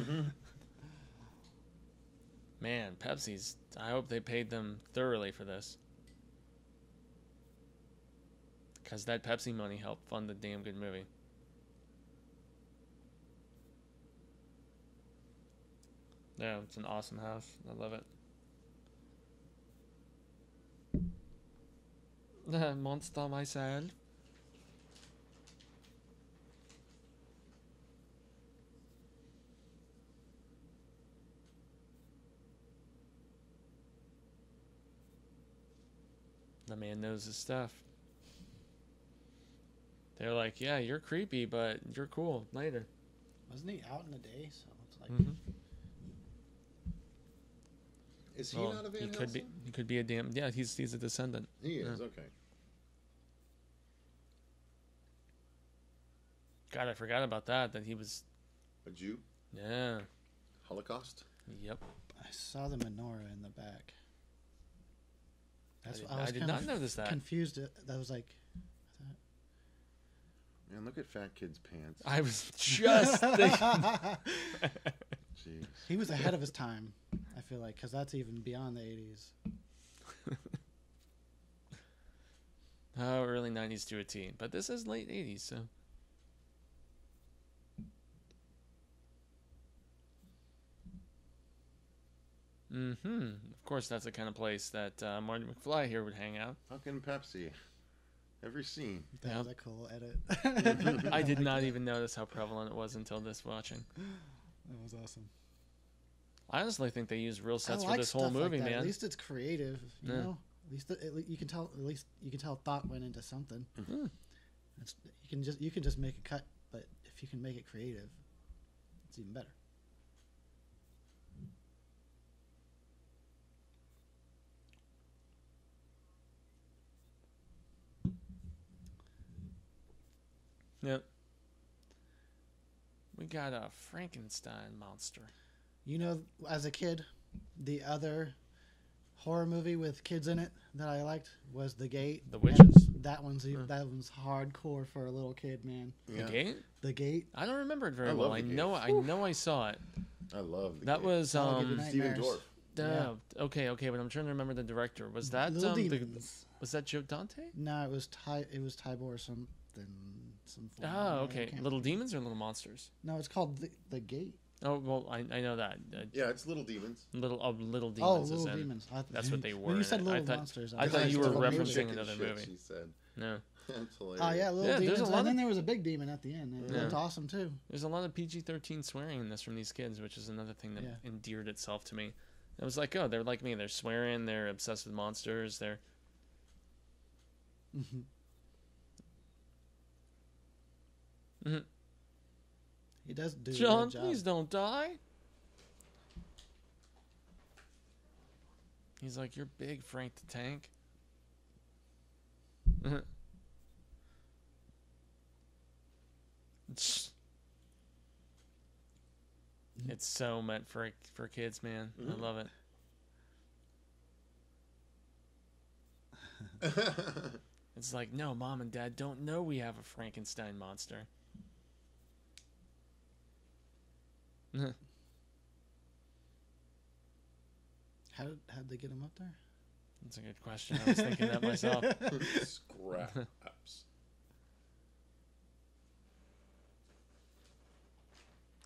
S2: Man, Pepsi's. I hope they paid them thoroughly for this. Because that Pepsi money helped fund the damn good movie. Yeah, it's an awesome house. I love it. Monster myself. The man knows his stuff. They're like, yeah, you're creepy, but you're cool later.
S3: Wasn't he out in the day? So it's like.
S2: Mm-hmm.
S1: Is he not a Van Helsing?
S2: He could be a damn. Yeah, he's a descendant.
S1: He is, okay.
S2: God, I forgot about that he was
S1: A Jew?
S2: Yeah.
S1: Holocaust?
S2: Yep.
S3: I saw the menorah in the back. That's
S2: I did not notice that.
S3: Confused. That was like.
S1: Man, look at Fat Kid's pants.
S2: I was just thinking.
S1: Jeez.
S3: He was ahead of his time, I feel like, because that's even beyond the 80s.
S2: Oh, early 90s to a T. But this is late 80s, so. Mm-hmm. Of course, that's the kind of place that Marty McFly here would hang out.
S1: Fucking Pepsi. Every scene.
S3: That was a cool edit.
S2: I did not even notice how prevalent it was until this watching.
S3: That was awesome.
S2: I honestly think they used real sets for
S3: like
S2: this whole
S3: stuff
S2: movie,
S3: like that.
S2: man.
S3: At least it's creative, you know. At least you can tell. At least you can tell thought went into something.
S2: Mm-hmm.
S3: You can just make a cut, but if you can make it creative, it's even better.
S2: Yep. We got a Frankenstein monster.
S3: You know, as a kid, the other horror movie with kids in it that I liked was The Gate.
S2: The Witches?
S3: That one's hardcore for a little kid, man.
S1: Yeah.
S2: The Gate?
S3: The Gate.
S2: I don't remember it very
S1: I
S2: well.
S1: love
S2: I
S1: The Gate.
S2: know I saw it.
S1: I love The
S2: That
S1: Gate.
S2: was
S3: That'll give you
S1: Steven
S3: nightmares.
S1: Dorff.
S2: okay, but I'm trying to remember the director. Was that
S3: Little Demons.
S2: was that Joe Dante?
S3: No, it was Tybor something. Some form.
S2: Oh,
S3: I
S2: okay.
S3: can't-
S2: Little Demons or Little Monsters?
S3: No, it's called the Gate.
S2: Oh, well, I know that.
S1: Yeah, it's Little Demons.
S2: Little
S3: Oh,
S2: Demons is
S3: Little
S2: in.
S3: Demons.
S2: That's what they were.
S3: When you
S2: in
S3: said
S2: it.
S3: Little
S2: I thought,
S3: Monsters,
S2: I thought you were
S3: thought
S2: referencing
S1: Chicken
S2: another
S1: shit,
S2: movie.
S1: She said.
S2: No.
S1: That's hilarious.
S3: Oh yeah, Little
S2: Yeah, there's
S3: Demons,
S2: a lot
S3: and then
S2: of-
S3: there was a big demon at the end. It
S2: Yeah.
S3: looked awesome too.
S2: There's a lot of PG-13 swearing in this from these kids, which is another thing that
S3: Yeah.
S2: endeared itself to me. It was like, oh, they're like me. They're swearing. They're obsessed with monsters. They're
S3: Mm-hmm.
S2: Mhm.
S3: He does do
S2: John,
S3: a good job.
S2: please don't die. He's like, you're big, Frank the Tank. It's so meant for kids, man. I love it. It's like, no, Mom and Dad don't know we have a Frankenstein monster.
S3: How'd they get him up there?
S2: That's a good question. I was thinking that myself.
S1: Scraps.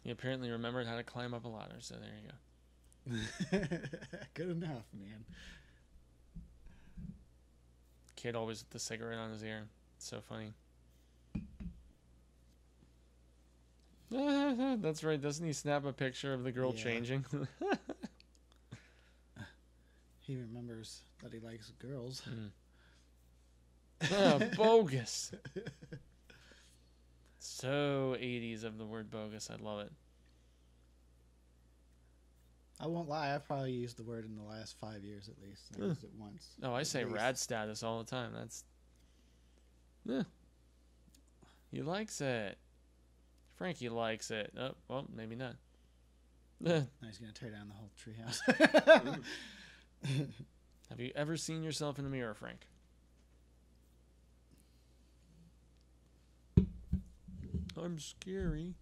S2: He apparently remembered how to climb up a ladder, so there you go.
S3: Good enough, man.
S2: Kid always with the cigarette on his ear. It's so funny. That's right. Doesn't he snap a picture of the girl
S3: Yeah.
S2: changing?
S3: He remembers that he likes girls.
S2: Bogus. So 80s of the word bogus. I love it.
S3: I won't lie. I've probably used the word in the last 5 years at least. I used it once.
S2: Oh, I say
S3: At least.
S2: rad status all the time. That's. Yeah. He likes it. Frankie likes it. Oh, well, maybe not.
S3: Now he's gonna tear down the whole treehouse.
S2: Have you ever seen yourself in the mirror, Frank? I'm scary.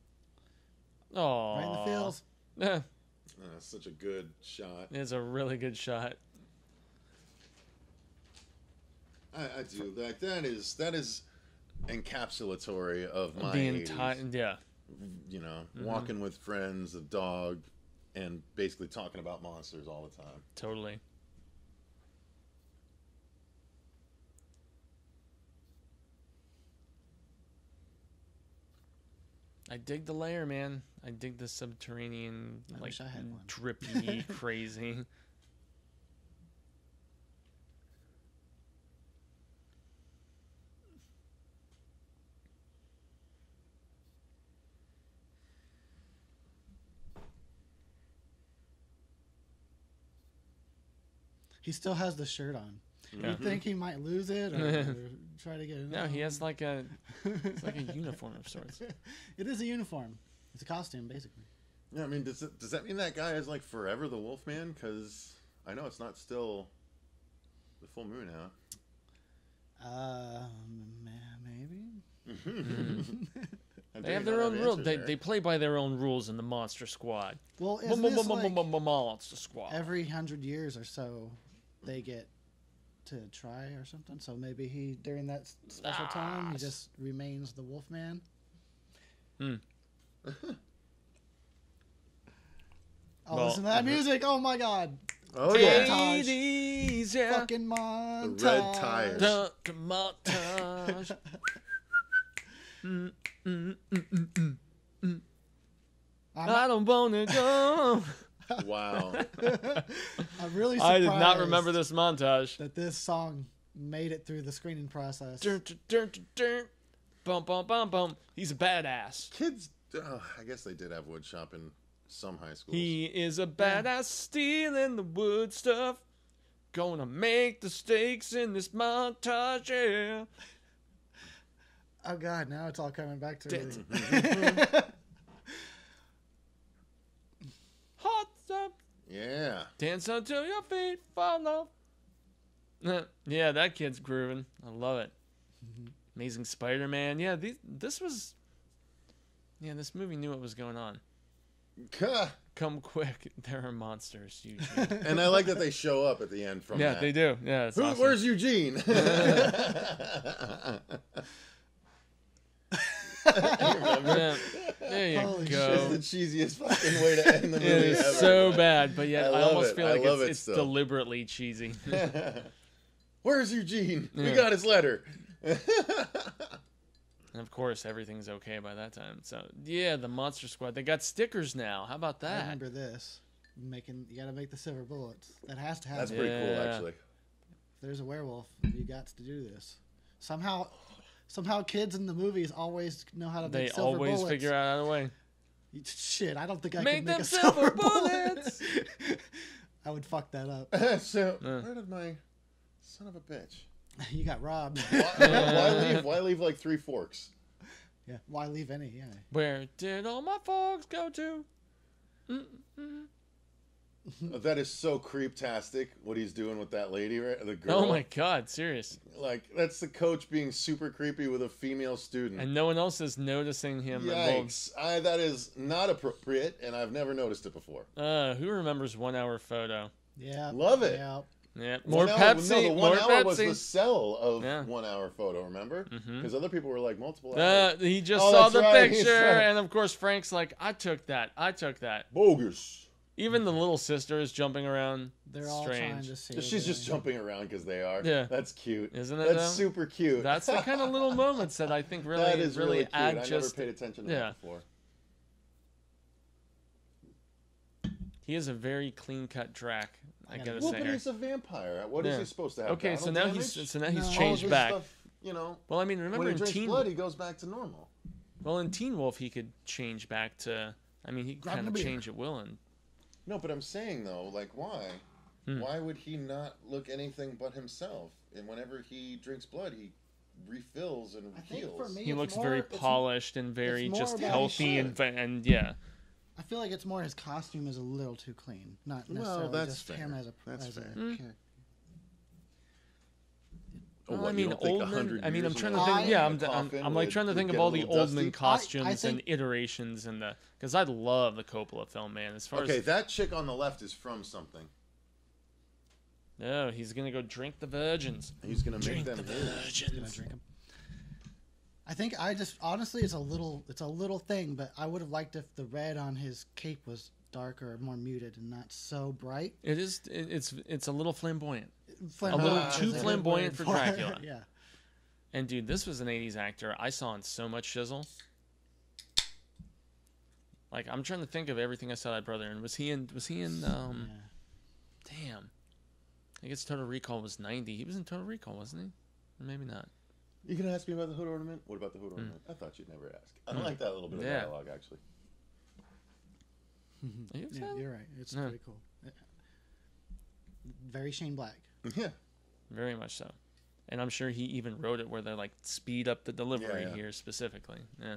S2: Oh.
S3: Right in the feels.
S1: That's such a good shot.
S2: It's a really good shot.
S1: I do. That is encapsulatory of my
S2: The
S1: 80s.
S2: entire, yeah.
S1: You know, walking with friends, a dog, and basically talking about monsters all the time.
S2: Totally. I dig the layer, man. I dig the subterranean,
S3: I
S2: like,
S3: wish I had one.
S2: drippy, crazy.
S3: He still has the shirt on.
S2: Yeah.
S3: You think he might lose it or try to get it?
S2: No, he has like a uniform of sorts.
S3: It is a uniform. It's a costume, basically.
S1: Yeah, I mean, does that mean that guy is like forever the Wolfman? Because I know it's not still the full moon out.
S3: Maybe.
S2: They have their own rules. They play by their own rules in the Monster Squad.
S3: Well, isn't this like
S2: Monster Squad.
S3: every 100 years or so they get to try or something? So maybe he, during that special time, he just remains the Wolfman.
S2: Hmm.
S3: Oh, listen to that music! Oh my God!
S1: Oh yeah,
S2: Ladies, yeah.
S3: Fucking montage.
S1: the red tires.
S2: The montage. I don't wanna go.
S1: Wow.
S3: I'm really
S2: I
S3: surprised
S2: did not remember this montage.
S3: that this song made it through the screening process.
S2: Dun, dun, dun, dun, dun. Bum, bum, bum, bum. He's a badass.
S1: Kids, I guess they did have wood shop in some high schools.
S2: He is a badass stealing the wood stuff. Gonna make the stakes in this montage, yeah.
S3: Oh God, now it's all coming back to me.
S2: Hot stuff.
S1: Yeah.
S2: Dance until your feet fall off. Yeah, that kid's grooving. I love it. Amazing Spider-Man. Yeah, this movie knew what was going on. Come quick, there are monsters, Eugene.
S1: And I like that they show up at the end from
S2: Yeah,
S1: that.
S2: they do. Yeah, it's awesome.
S1: Where's Eugene?
S2: Yeah, there you
S3: Holy
S2: go.
S1: It's the cheesiest fucking way to end the movie
S2: It is
S1: ever.
S2: so bad, but yet
S1: I
S2: I
S1: love
S2: almost
S1: it.
S2: feel
S1: I
S2: like
S1: love
S2: it's
S1: it still.
S2: deliberately cheesy.
S1: Where's Eugene? We
S2: Yeah.
S1: got his letter.
S2: And of course, everything's okay by that time. So yeah, the Monster Squad. They got stickers now. How about
S3: I
S2: that?
S3: remember this. You gotta make the silver bullets. That has to happen.
S1: That's pretty cool,
S2: Yeah.
S1: actually.
S3: If there's a werewolf, you got to do this. Somehow kids in the movies always know how to
S2: They
S3: make silver
S2: always
S3: bullets.
S2: figure out a way.
S3: Shit, I don't think I
S2: Make
S3: could make
S2: them
S3: a
S2: silver
S3: silver bullet.
S2: bullets.
S3: I would fuck that up.
S1: So, where did my son of a bitch?
S3: You got robbed.
S1: Why leave like 3 forks?
S3: Yeah. Why leave any? Yeah.
S2: Where did all my folks go to? Mm-mm.
S1: That is so creep-tastic, what he's doing with that lady, right? The girl.
S2: Oh my God, serious.
S1: Like, that's the coach being super creepy with a female student.
S2: And no one else is noticing him.
S1: Yikes. That is not appropriate, and I've never noticed it before.
S2: Who remembers 1 hour photo?
S3: Yeah.
S1: Love it.
S3: Yeah.
S2: Yeah, more
S1: 1 hour,
S2: Pepsi.
S1: No, the 1
S2: more
S1: hour
S2: Pepsi.
S1: was the sell of
S2: Yeah.
S1: 1 hour photo, remember?
S2: Mhm.
S1: Because other people were like multiple hours.
S2: He just
S1: Oh,
S2: saw
S1: that's
S2: the
S1: right, he's
S2: picture,
S1: right.
S2: and of course Frank's like, I took that.
S1: Bogus.
S2: Even the little sister is jumping around.
S3: They're all trying
S2: Strange.
S3: to see.
S1: She's just jumping around because they are.
S2: Yeah.
S1: That's cute.
S2: Isn't it,
S1: That's
S2: though?
S1: super cute.
S2: That's the kind of little moments that I think really,
S1: that is really cute.
S2: add
S1: I
S2: just.
S1: never paid attention to
S2: yeah.
S1: that before.
S2: He is a very clean-cut Drac. I gotta
S1: Well,
S2: say.
S1: but
S2: here.
S1: he's a vampire. What is
S2: Yeah.
S1: he supposed to have?
S2: Okay, so
S1: battle
S2: now
S1: damage?
S2: he's
S3: No.
S2: changed
S1: All of his
S2: back.
S1: Stuff, you know,
S2: Well, I mean, remember
S1: when he
S2: in
S1: drinks
S2: Teen
S1: blood, he goes back to normal.
S2: Well, in Teen Wolf, he could change back to. I mean, he
S3: Grabbing
S2: kind
S3: a
S2: of
S3: beer.
S2: change at will, and
S1: No, but I'm saying though, like, why? Why would he not look anything but himself? And whenever he drinks blood, he refills and
S3: I think
S1: heals.
S3: for me,
S2: he
S3: it's
S2: looks
S3: more-
S2: very
S3: it's-
S2: polished and very
S3: more
S2: just
S3: about
S2: healthy
S1: his
S2: and yeah.
S3: I feel like it's more his costume is a little too clean, not
S1: Well,
S3: necessarily
S1: that's
S3: just
S1: fair.
S3: him as a
S1: That's
S3: as a
S1: fair.
S3: character.
S1: Oh,
S2: Well,
S1: what,
S2: I
S1: you
S2: mean,
S1: don't think
S2: Oldman.
S1: 100
S2: I mean, I'm
S1: years
S2: trying
S1: in
S2: to
S1: a-
S2: think. Yeah,
S1: in a coffin
S2: I'm like
S1: would-
S2: trying to
S1: would
S2: think of
S1: get
S2: all
S1: a
S2: the
S1: little
S2: Oldman
S1: dusty?
S2: costumes and
S3: think-
S2: iterations and the because I love the Coppola film, man. As far
S1: Okay,
S2: as
S1: that chick on the left is from something.
S2: no, he's gonna go drink the virgins.
S1: He's gonna make
S2: Drink
S1: them
S2: the
S1: his.
S3: Gonna
S2: virgins.
S3: drink 'em. I think I just honestly, it's a little thing, but I would have liked if the red on his cape was darker, more muted, and not so bright.
S2: It is. It's a little flamboyant.
S3: Flamboyant
S2: too
S3: is a good
S2: flamboyant
S3: word
S2: for
S3: it.
S2: Dracula.
S3: Yeah.
S2: And dude, this was an '80s actor I saw in so much shizzle. Like I'm trying to think of everything I saw that brother in. Was he in?
S3: Yeah.
S2: Damn. I guess Total Recall was '90. He was in Total Recall, wasn't he? Or maybe not.
S1: You gonna ask me about the hood ornament? What about the hood ornament? I thought you'd never ask. I like that little bit of
S2: Yeah.
S1: dialogue, actually.
S2: Are you
S3: Yeah,
S2: excited?
S3: you're right. It's
S2: Yeah.
S3: pretty cool. Very Shane Black.
S1: Yeah.
S2: Very much so. And I'm sure he even wrote it where they like speed up the delivery here specifically. Yeah.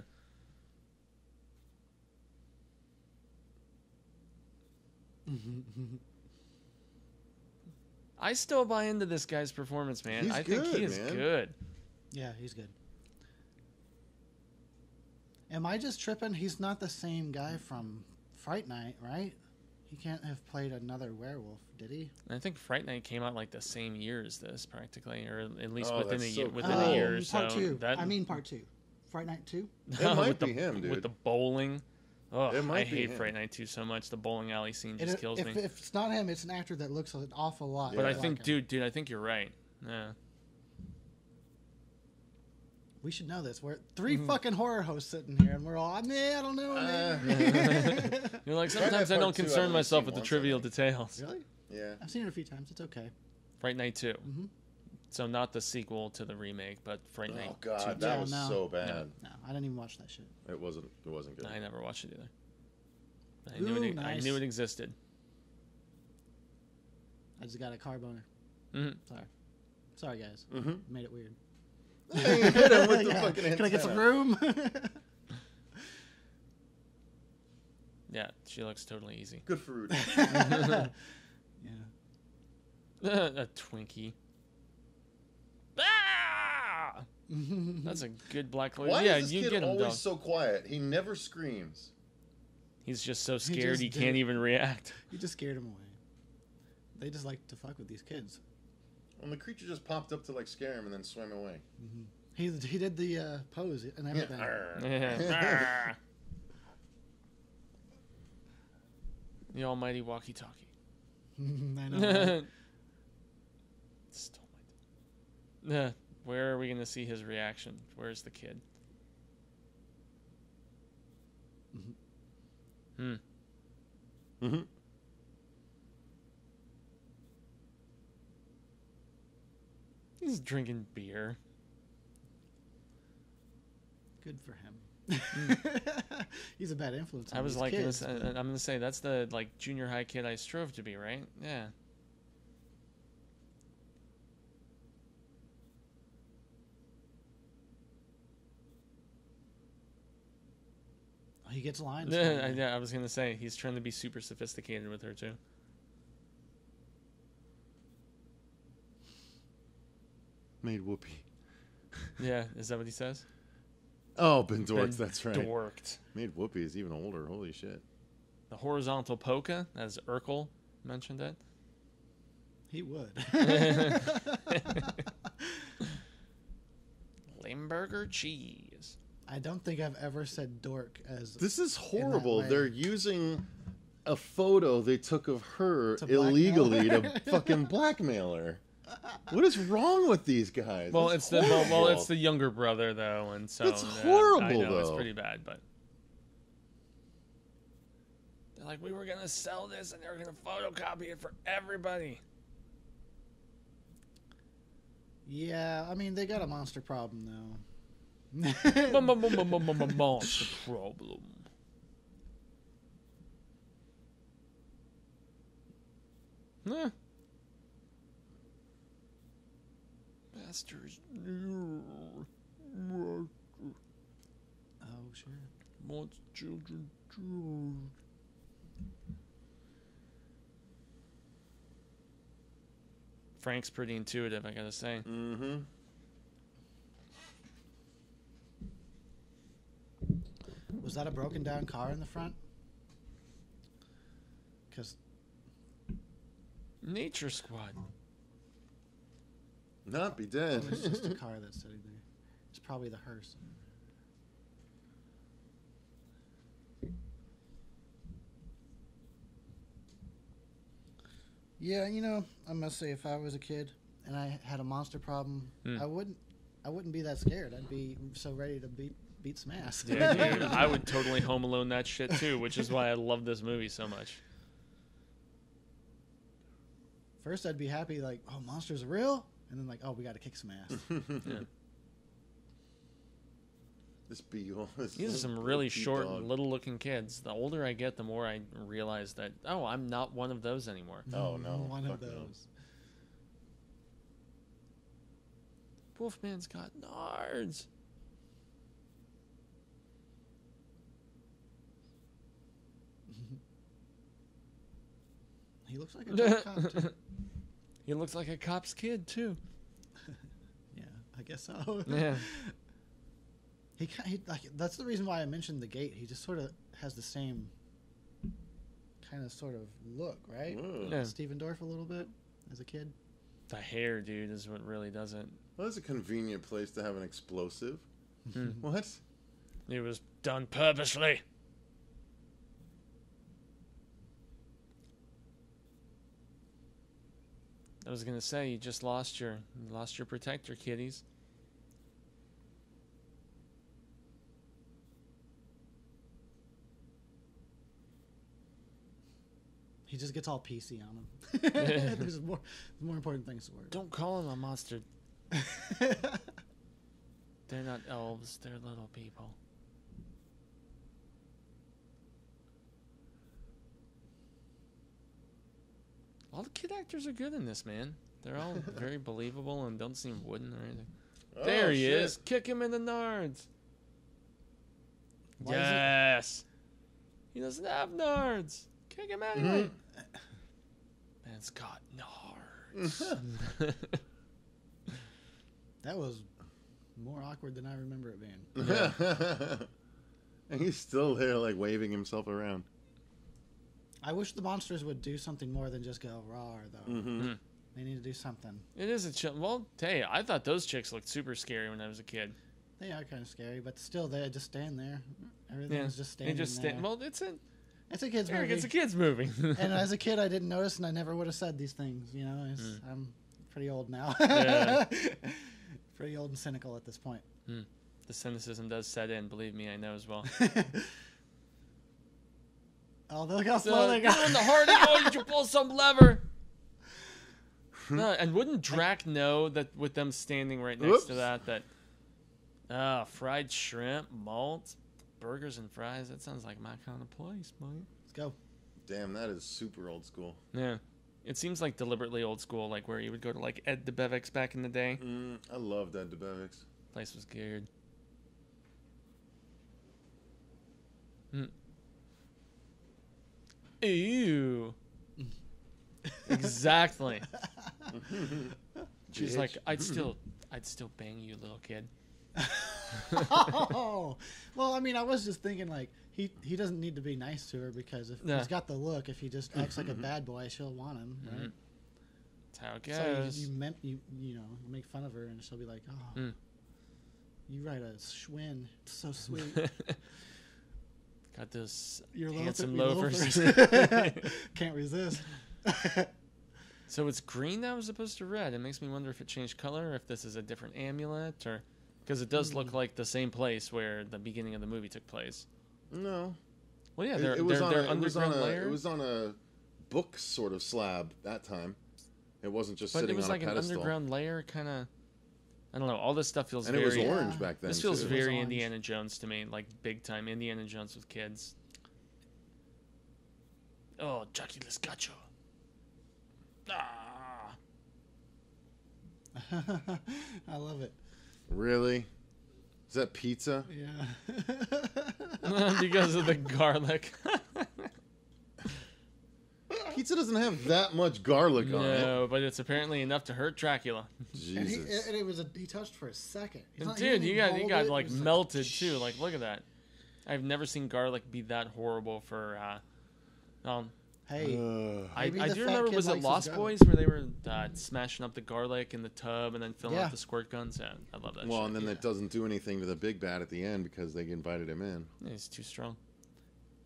S2: I still buy into this guy's performance, man. I think he is good.
S3: Yeah, he's good. Am I just tripping? He's not the same guy from Fright Night, right? He can't have played another werewolf, did he?
S2: I think Fright Night came out like the same year as this, practically, or at least
S1: Oh,
S2: within a
S1: that's
S2: year.
S1: so
S2: Within
S1: cool.
S2: a year or
S3: Part
S2: so.
S3: two.
S2: That,
S3: I mean part two. Fright Night 2?
S1: It might
S2: with
S1: be
S2: the,
S1: him, dude.
S2: With the bowling. Oh,
S1: It might
S2: I
S1: be
S2: hate
S1: him.
S2: Fright Night 2 so much. The bowling alley scene just kills me.
S3: If it's not him, it's an actor that looks an awful lot.
S1: Yeah.
S2: But I
S3: like
S2: think,
S3: him.
S2: dude, I think you're right. Yeah.
S3: We should know this. We're three fucking horror hosts sitting here, and we're all, man, I don't know, man.
S2: You're like,
S1: Fright
S2: sometimes
S1: Night
S2: I
S1: Part
S2: don't
S1: 2 I've
S2: concern
S1: only
S2: myself
S1: seen
S2: with the
S1: once, I
S2: trivial
S1: think.
S2: details.
S3: Really?
S1: Yeah.
S3: I've seen it a few times. It's okay.
S2: Fright Night 2.
S3: Mm-hmm.
S2: So not the sequel to the remake, but Fright Night
S1: Oh god,
S2: 2.
S1: that
S3: Yeah,
S1: was
S3: no.
S1: so bad.
S3: No, I didn't even watch that shit.
S1: It wasn't good.
S2: I never watched it either. I
S3: Ooh,
S2: I
S3: nice.
S2: knew it existed.
S3: I just got a car boner.
S2: Mm-hmm.
S3: Sorry, guys.
S1: Mm-hmm.
S3: Made it weird.
S1: Hey, you hit him with the
S3: Yeah.
S1: fucking
S3: Can I get some
S1: antenna.
S3: room?
S2: Yeah, she looks totally easy.
S1: Good for Rudy.
S3: Yeah.
S2: A Twinkie. Ah! That's a good black lawyer.
S1: Why
S2: Yeah,
S1: is this
S2: you
S1: kid
S2: get him,
S1: always
S2: dog.
S1: so quiet? He never screams.
S2: He's just so scared
S3: just
S2: he
S3: did
S2: can't
S3: it.
S2: even react.
S3: You just scared him away. They just like to fuck with these kids.
S1: And the creature just popped up to like scare him and then swam away.
S3: He did the pose and everything.
S2: Yeah. The almighty walkie-talkie.
S3: I know. Right?
S2: Stole my... Where are we going to see his reaction? Where's the kid?
S1: Mm-hmm.
S2: He's drinking beer.
S3: Good for him. He's a bad influence. On
S2: I was
S3: these
S2: like,
S3: kids,
S2: I'm
S3: but-
S2: going to say, that's the like junior high kid I strove to be, right? Yeah.
S3: He gets lines.
S2: Yeah, I was going to say, he's trying to be super sophisticated with her, too.
S1: Made whoopee.
S2: Yeah, is that what he says?
S1: Oh, been dorked.
S2: Been
S1: That's right.
S2: Dorked.
S1: Made whoopee is even older. Holy shit.
S2: The horizontal polka, as Urkel mentioned it.
S3: He would.
S2: Limburger cheese.
S3: I don't think I've ever said dork as
S1: This is
S3: that
S1: horrible.
S3: way.
S1: They're using a photo they took of her
S3: To blackmail
S1: illegally
S3: her.
S1: to fucking blackmail her. What is wrong with these guys?
S2: Well,
S1: That's
S2: it's the
S1: horrible.
S2: it's the younger brother though, and so
S1: That's
S2: I
S1: horrible,
S2: know it's
S1: though.
S2: pretty bad, but they're like, we were gonna sell this, and they were gonna photocopy it for everybody.
S3: Yeah, I mean they got a monster problem though.
S2: Monster problem. Nah. Masters.
S3: Oh sure.
S2: Wants children. Frank's pretty intuitive, I gotta say.
S1: Mm-hmm.
S3: Was that a broken down car in the front? Because
S2: Nature Squad.
S1: Not be dead.
S3: it's just a car that's sitting there. It's probably the hearse. Yeah, you know, I must say, if I was a kid and I had a monster problem, I wouldn't be that scared. I'd be so ready to beat some ass.
S2: Yeah, dude, I would totally Home Alone that shit too, which is why I love this movie so much.
S3: First, I'd be happy, like, oh, monsters are real, and then like, oh, we got to kick some ass.
S2: Yeah.
S1: This beagle.
S2: These are some really short and little-looking kids. The older I get, the more I realize that, oh, I'm not one of those anymore.
S1: Oh, no.
S3: One of
S1: Fuck no.
S3: those.
S2: Wolfman's got nards.
S3: He looks like a tough cop, too.
S2: He looks like a cop's kid, too.
S3: Yeah, I guess so.
S2: Yeah.
S3: He like, that's the reason why I mentioned the gate. He just sort of has the same kind of sort of look, right?
S2: Yeah.
S3: Steven Dorff a little bit as a kid.
S2: The hair, dude, is what really does it.
S1: Well, that's a convenient place to have an explosive. What?
S2: It was done purposely. I was gonna say, you just lost your protector, kiddies.
S3: He just gets all PC on him. There's more important things to worry about.
S2: Don't call him a monster. They're not elves, they're little people. All the kid actors are good in this, man. They're all very believable and don't seem wooden or anything.
S1: Oh,
S2: There he
S1: shit.
S2: is. Kick him in the nards.
S3: Why is
S2: Yes. He doesn't have nards. Kick him anyway. Man's got nards.
S3: That was more awkward than I remember it being.
S1: And he's still there, like, waving himself around.
S3: I wish the monsters would do something more than just go raw, though.
S1: Mm-hmm.
S3: They need to do something.
S2: It is a well, hey, I thought those chicks looked super scary when I was a kid.
S3: They are kind of scary, but still, they just stand there. Everything's just standing
S2: They just
S3: there.
S2: well, it's
S3: It's a kid's
S2: Eric,
S3: movie.
S2: it's a kid's movie.
S3: And as a kid, I didn't notice, and I never would have said these things. You know, I'm pretty old now.
S2: Yeah.
S3: Pretty old and cynical at this point.
S2: The cynicism does set in, believe me, I know as well.
S3: Oh, look how slow they
S2: You're
S3: go.
S2: in the heart of you should pull some lever. No, and wouldn't Drac know that with them standing right next to that fried shrimp, malt, burgers and fries, that sounds like my kind of place, man.
S3: Let's go.
S1: Damn, that is super old school.
S2: Yeah. It seems like deliberately old school, like where you would go to like Ed DeBevick's back in the day.
S1: I love that DeBevick's.
S2: Place was geared. Ew. Exactly. She's like, I'd still bang you, little kid.
S3: Oh, well, I mean, I was just thinking like he doesn't need to be nice to her because if he's got the look, if he just acts like a bad boy, she'll want him, right?
S2: That's how it goes.
S3: So you make fun of her and she'll be like, oh, you ride a Schwinn, it's so sweet.
S2: Got those
S3: Your
S2: handsome
S3: loafers.
S2: loafers.
S3: Can't resist.
S2: So it's green now as opposed to red. It makes me wonder if it changed color, or if this is a different amulet, or because it does look like the same place where the beginning of the movie took place.
S1: No.
S2: Well, yeah,
S1: It was on
S2: underground layer.
S1: It was on a book sort of slab that time. It wasn't just
S2: But
S1: sitting
S2: it was
S1: on
S2: like
S1: a
S2: an
S1: pedestal.
S2: underground layer, kind of. I don't know. All this stuff feels
S1: And
S2: very.
S1: it was orange back then.
S2: This feels
S1: too.
S2: very
S3: orange.
S2: Indiana Jones to me, like big time Indiana Jones with kids. Oh, Dracula's got you. Ah.
S3: I love it.
S1: Really? Is that pizza?
S3: Yeah.
S2: Because of the garlic.
S1: Pizza doesn't have that much garlic on it.
S2: No, but it's apparently enough to hurt Dracula.
S3: And
S1: Jesus.
S3: it was he touched for a second. He's
S2: And
S3: not-
S2: dude,
S3: didn't
S2: you
S3: even
S2: got
S3: hold
S2: like
S3: it. It was
S2: melted too. Like, look at that. I've never seen garlic be that horrible for.
S3: Hey,
S2: I
S3: Maybe the
S2: do
S3: fat
S2: remember.
S3: kid
S2: Was it
S3: likes his
S2: Lost
S3: garlic.
S2: Boys where they were smashing up the garlic in the tub and then filling
S3: Yeah.
S2: up the squirt guns? Yeah, I love that.
S1: Well,
S2: shit.
S1: and then it doesn't do anything to the big bad at the end because they invited him in.
S2: Yeah, he's too strong.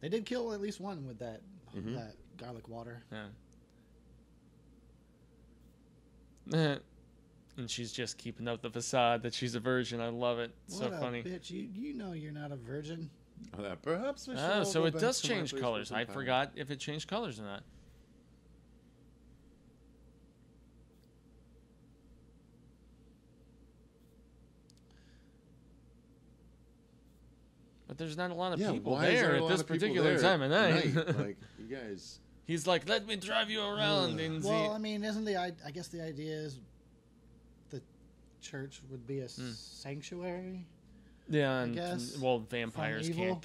S3: they did kill at least one with that garlic water.
S2: Yeah. And she's just keeping up the facade that she's a virgin. I love it. It's
S3: What
S2: so
S3: a
S2: funny.
S3: bitch! You know you're not a virgin.
S1: Perhaps we should
S2: Oh,
S1: all
S2: so
S1: go
S2: it
S1: back
S2: does
S1: to my
S2: change
S1: place
S2: colors.
S1: for
S2: I
S1: some time.
S2: forgot if it changed colors or not. But there's not a lot of
S1: Yeah,
S2: people
S1: why is
S2: there
S1: there a
S2: at
S1: lot
S2: this
S1: of people
S2: particular
S1: there
S2: time of
S1: at
S2: night.
S1: Like, you guys.
S2: He's like, let me drive you around and see.
S3: Well, I mean, isn't I guess the idea is the church would be a sanctuary?
S2: Yeah, and
S3: guess,
S2: well, vampires
S3: from evil.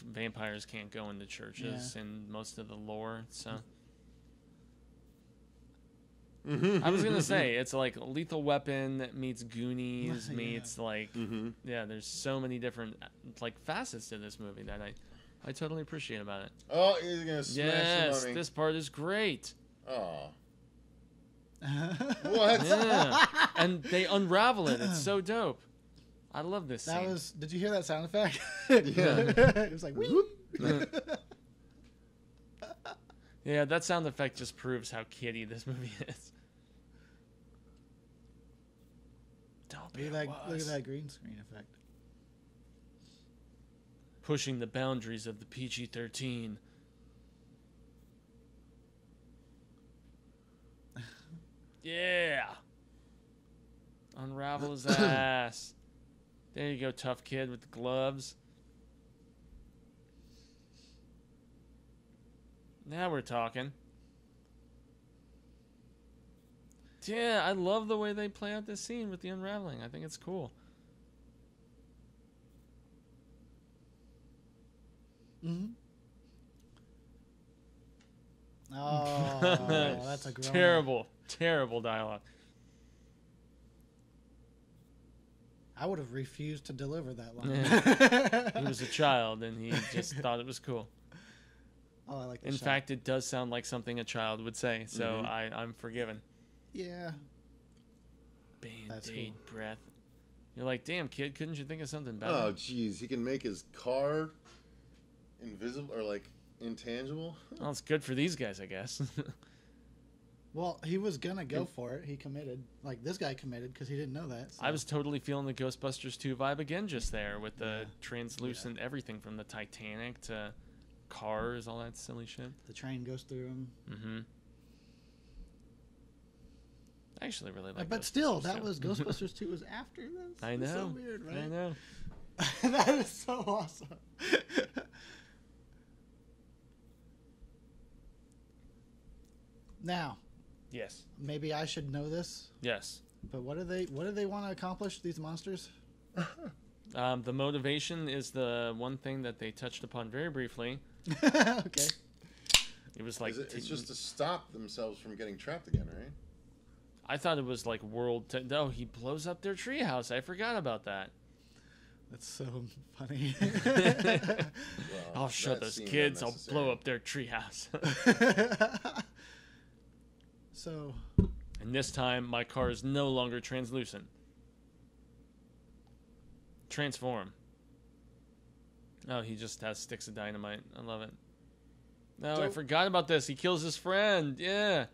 S2: can't go into churches in most of the lore. So I was gonna say it's like Lethal Weapon meets Goonies meets like there's so many different like facets to this movie that I totally appreciate about it.
S1: Oh, he's gonna smash the mummy.
S2: This part is great.
S1: Oh. What?
S2: Yeah, and they unravel it. It's so dope. I love this scene.
S3: Did you hear that sound effect?
S1: Yeah.
S3: It was like, whoop.
S2: Yeah, that sound effect just proves how kiddie this movie is. Don't be
S3: Look at that green screen effect.
S2: Pushing the boundaries of the PG-13. Yeah. Unravel his ass. There you go, tough kid with the gloves. Now we're talking. Yeah, I love the way they play out this scene with the unraveling. I think it's cool.
S3: Mm-hmm. Oh, that's a
S2: terrible, terrible dialogue.
S3: I would have refused to deliver that line.
S2: Yeah. He was a child, and he just thought it was cool.
S3: Oh, I like that.
S2: In fact, it does sound like something a child would say, so I'm forgiven.
S3: Yeah.
S2: Band-Aid breath. You're like, damn, kid, couldn't you think of something better?
S1: Oh, jeez. He can make his car invisible or, like, intangible?
S2: Well, it's good for these guys, I guess.
S3: Well, he was going to go for it. He committed. Like, this guy committed because he didn't know that. So.
S2: I was totally feeling the Ghostbusters 2 vibe again just there with the translucent everything from the Titanic to cars, all that silly shit.
S3: The train goes through him.
S2: Mm-hmm. I actually really like
S3: but still, that was Ghostbusters 2 was after this.
S2: I know.
S3: It's so weird, right?
S2: I know.
S3: That is so awesome. Now,
S2: yes.
S3: Maybe I should know this.
S2: Yes.
S3: But what do they want to accomplish, these monsters?
S2: The motivation is the one thing that they touched upon very briefly.
S3: Okay.
S2: It was like
S1: it's just to stop themselves from getting trapped again, right?
S2: I thought it was like no, he blows up their treehouse. I forgot about that.
S3: That's so funny.
S1: Well,
S2: I'll show those kids. I'll blow up their treehouse.
S3: So.
S2: And this time, my car is no longer translucent. Transform. Oh, he just has sticks of dynamite. I love it. No, I forgot about this. He kills his friend. Yeah.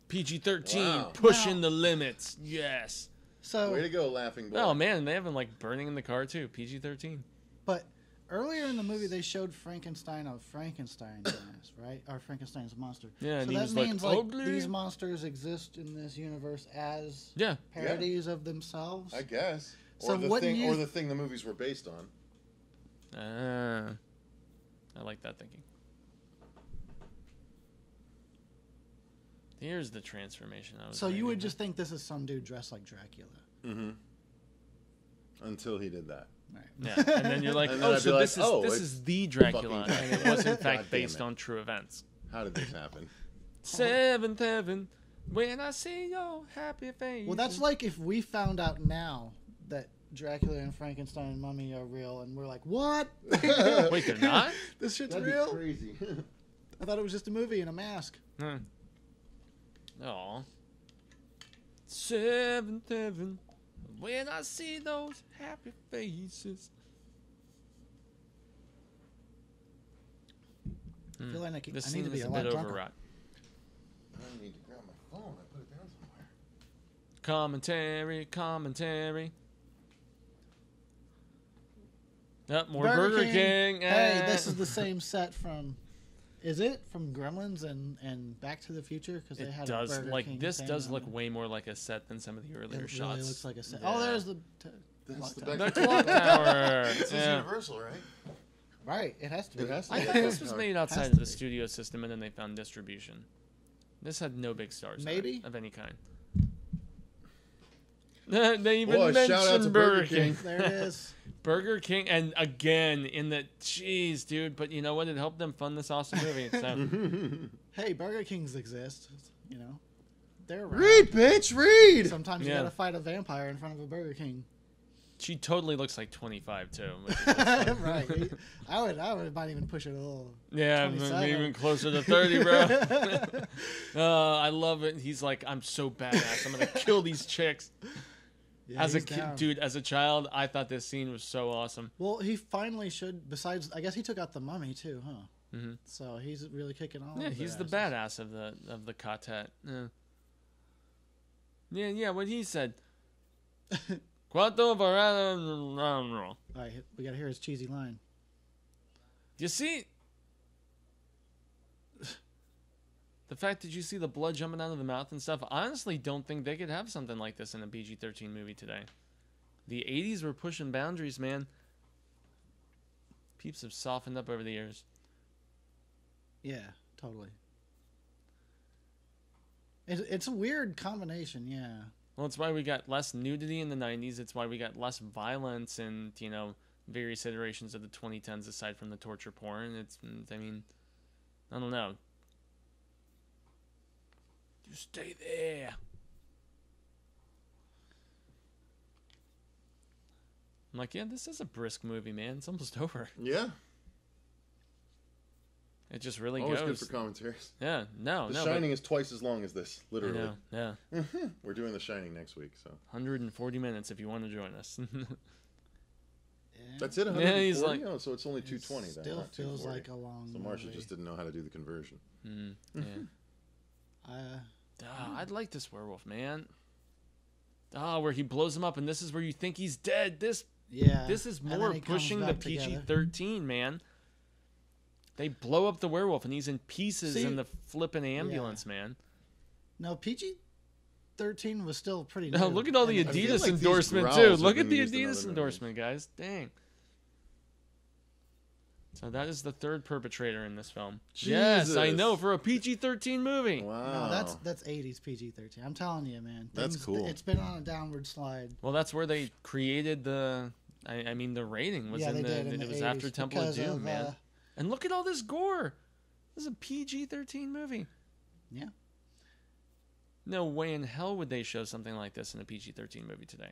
S2: PG-13, pushing the limits. Yes.
S3: So
S1: way to go, laughing boy.
S2: Oh man, they have him like burning in the car too. PG-13.
S3: But earlier in the movie, they showed Frankenstein of Frankenstein's ass, right? Or Frankenstein's monster.
S2: Yeah,
S3: so
S2: and he
S3: that
S2: was
S3: means
S2: like,
S3: these monsters exist in this universe as parodies of themselves.
S1: I guess.
S3: So
S1: or the thing the movies were based on.
S2: I like that thinking. Here's the transformation.
S3: So you would just think this is some dude dressed like Dracula.
S1: Mm-hmm. Until he did that.
S3: Right.
S2: Yeah, and then you're like, oh, so this is the Dracula, and it was in fact based on true events.
S1: How did this happen?
S2: Seventh heaven, when I see your happy face.
S3: Well, that's like if we found out now that Dracula and Frankenstein and Mummy are real, and we're like, what?
S2: Wait, they're not?
S3: This shit's
S1: That'd
S3: real?
S1: be crazy.
S3: I thought it was just a movie and a mask.
S2: Aw. Seventh heaven, when I see those happy faces.
S3: I feel like
S2: This
S3: I need to
S2: scene
S3: be
S2: is
S3: a
S2: a
S3: lot
S2: bit
S3: drunker.
S2: overwrought.
S1: I need to grab my phone. I put it down somewhere.
S2: Commentary. Yep, more
S3: Burger
S2: Burger King.
S3: Hey, this is the same set from... Is it from Gremlins and Back to the Future? Because they had a Burger King
S2: this
S3: thing
S2: does
S3: on
S2: look
S3: it.
S2: way more like a set than some of the earlier
S3: It
S2: shots.
S3: really looks like a set.
S2: Yeah.
S3: Oh, there's the...
S1: That's
S3: clock
S1: the
S3: tower.
S1: back
S2: The clock tower.
S1: This is
S2: Yeah.
S1: Universal, right?
S3: Right, it has to be.
S1: It has to
S2: I
S1: be.
S2: thought this was made outside
S3: Has
S2: of
S3: to
S2: the
S3: be.
S2: studio system, and then they found distribution. This had no big stars.
S3: Maybe?
S2: of any kind. They even
S1: Boy,
S2: mentioned
S1: shout out to Burger King.
S3: There it is.
S2: Burger King, and again in the jeez, dude. But you know what? It helped them fund this awesome movie. So
S3: Hey, Burger Kings exist. You know, they're around.
S1: Read, bitch, read.
S3: Sometimes you
S2: Yeah.
S3: gotta fight a vampire in front of a Burger King.
S2: she totally looks like 25 too. which is
S3: Right. I would might even push it a little.
S2: Yeah,
S3: 27.
S2: even closer to 30, bro. I love it. He's like, I'm so badass. I'm gonna kill these chicks.
S3: Yeah,
S2: As a
S3: he's
S2: kid,
S3: down.
S2: dude, as a child, I thought this scene was so awesome.
S3: Well, he finally should. Besides, I guess he took out the mummy too, huh?
S2: Mhm.
S3: So he's really kicking all.
S2: Yeah,
S3: of
S2: he's
S3: their
S2: the
S3: asses.
S2: badass of the quartet. Yeah. What he said. Quanto varano.
S3: All right, we gotta hear his cheesy line.
S2: You see, the fact that you see the blood jumping out of the mouth and stuff, I honestly don't think they could have something like this in a PG-13 movie today. The 80s were pushing boundaries, man. Peeps have softened up over the years.
S3: Yeah, totally. It's a weird combination, yeah.
S2: Well, it's why we got less nudity in the 90s. It's why we got less violence and, various iterations of the 2010s aside from the torture porn. I don't know. You stay there. I'm like, yeah, this is a brisk movie, man. It's almost over.
S1: Yeah.
S2: It just really
S1: Always
S2: goes.
S1: good for commentaries.
S2: Yeah, no.
S1: The Shining is twice as long as this,
S2: but,
S1: literally.
S2: yeah.
S1: We're doing The Shining next week, so
S2: 140 minutes if you want to join us.
S3: Yeah.
S1: that's it. 140.
S2: Yeah, he's like-
S1: Oh, so it's only 220. Then,
S3: Still
S1: not
S3: feels
S1: 240.
S3: like a long.
S1: So Marsha
S3: movie.
S1: just didn't know how to do the conversion.
S2: Yeah.
S3: Uh,
S2: I'd like this werewolf, man. Where he blows him up, and this is where you think he's dead. This
S3: yeah.
S2: is
S3: And then
S2: more
S3: he comes
S2: pushing the
S3: back together.
S2: PG-13, man. They blow up the werewolf, and he's in pieces
S3: See-
S2: in the flipping ambulance, man.
S3: No, PG-13 was still pretty.
S2: Oh,
S3: new.
S2: look at all the
S3: And
S1: I feel
S2: Adidas
S1: like these
S2: endorsement,
S1: growls
S2: too.
S1: have
S2: Look at
S1: been
S2: the
S1: used in
S2: Adidas
S1: other
S2: endorsement, guys. Dang. So that is the third perpetrator in this film. Yes, I
S1: Jesus.
S2: know, for a PG-13 movie.
S1: Wow.
S3: No, that's 80s PG-13. I'm telling you, man.
S1: That's cool.
S3: It's been on a downward slide.
S2: Well, that's where they created the... I mean, the rating was
S3: Yeah,
S2: in
S3: they
S2: the...
S3: did in
S2: it
S3: the
S2: was
S3: 80s
S2: after Temple of
S3: because
S2: Doom,
S3: of,
S2: man. And look at all this gore. This is a PG-13 movie.
S3: Yeah.
S2: No way in hell would they show something like this in a PG-13 movie today.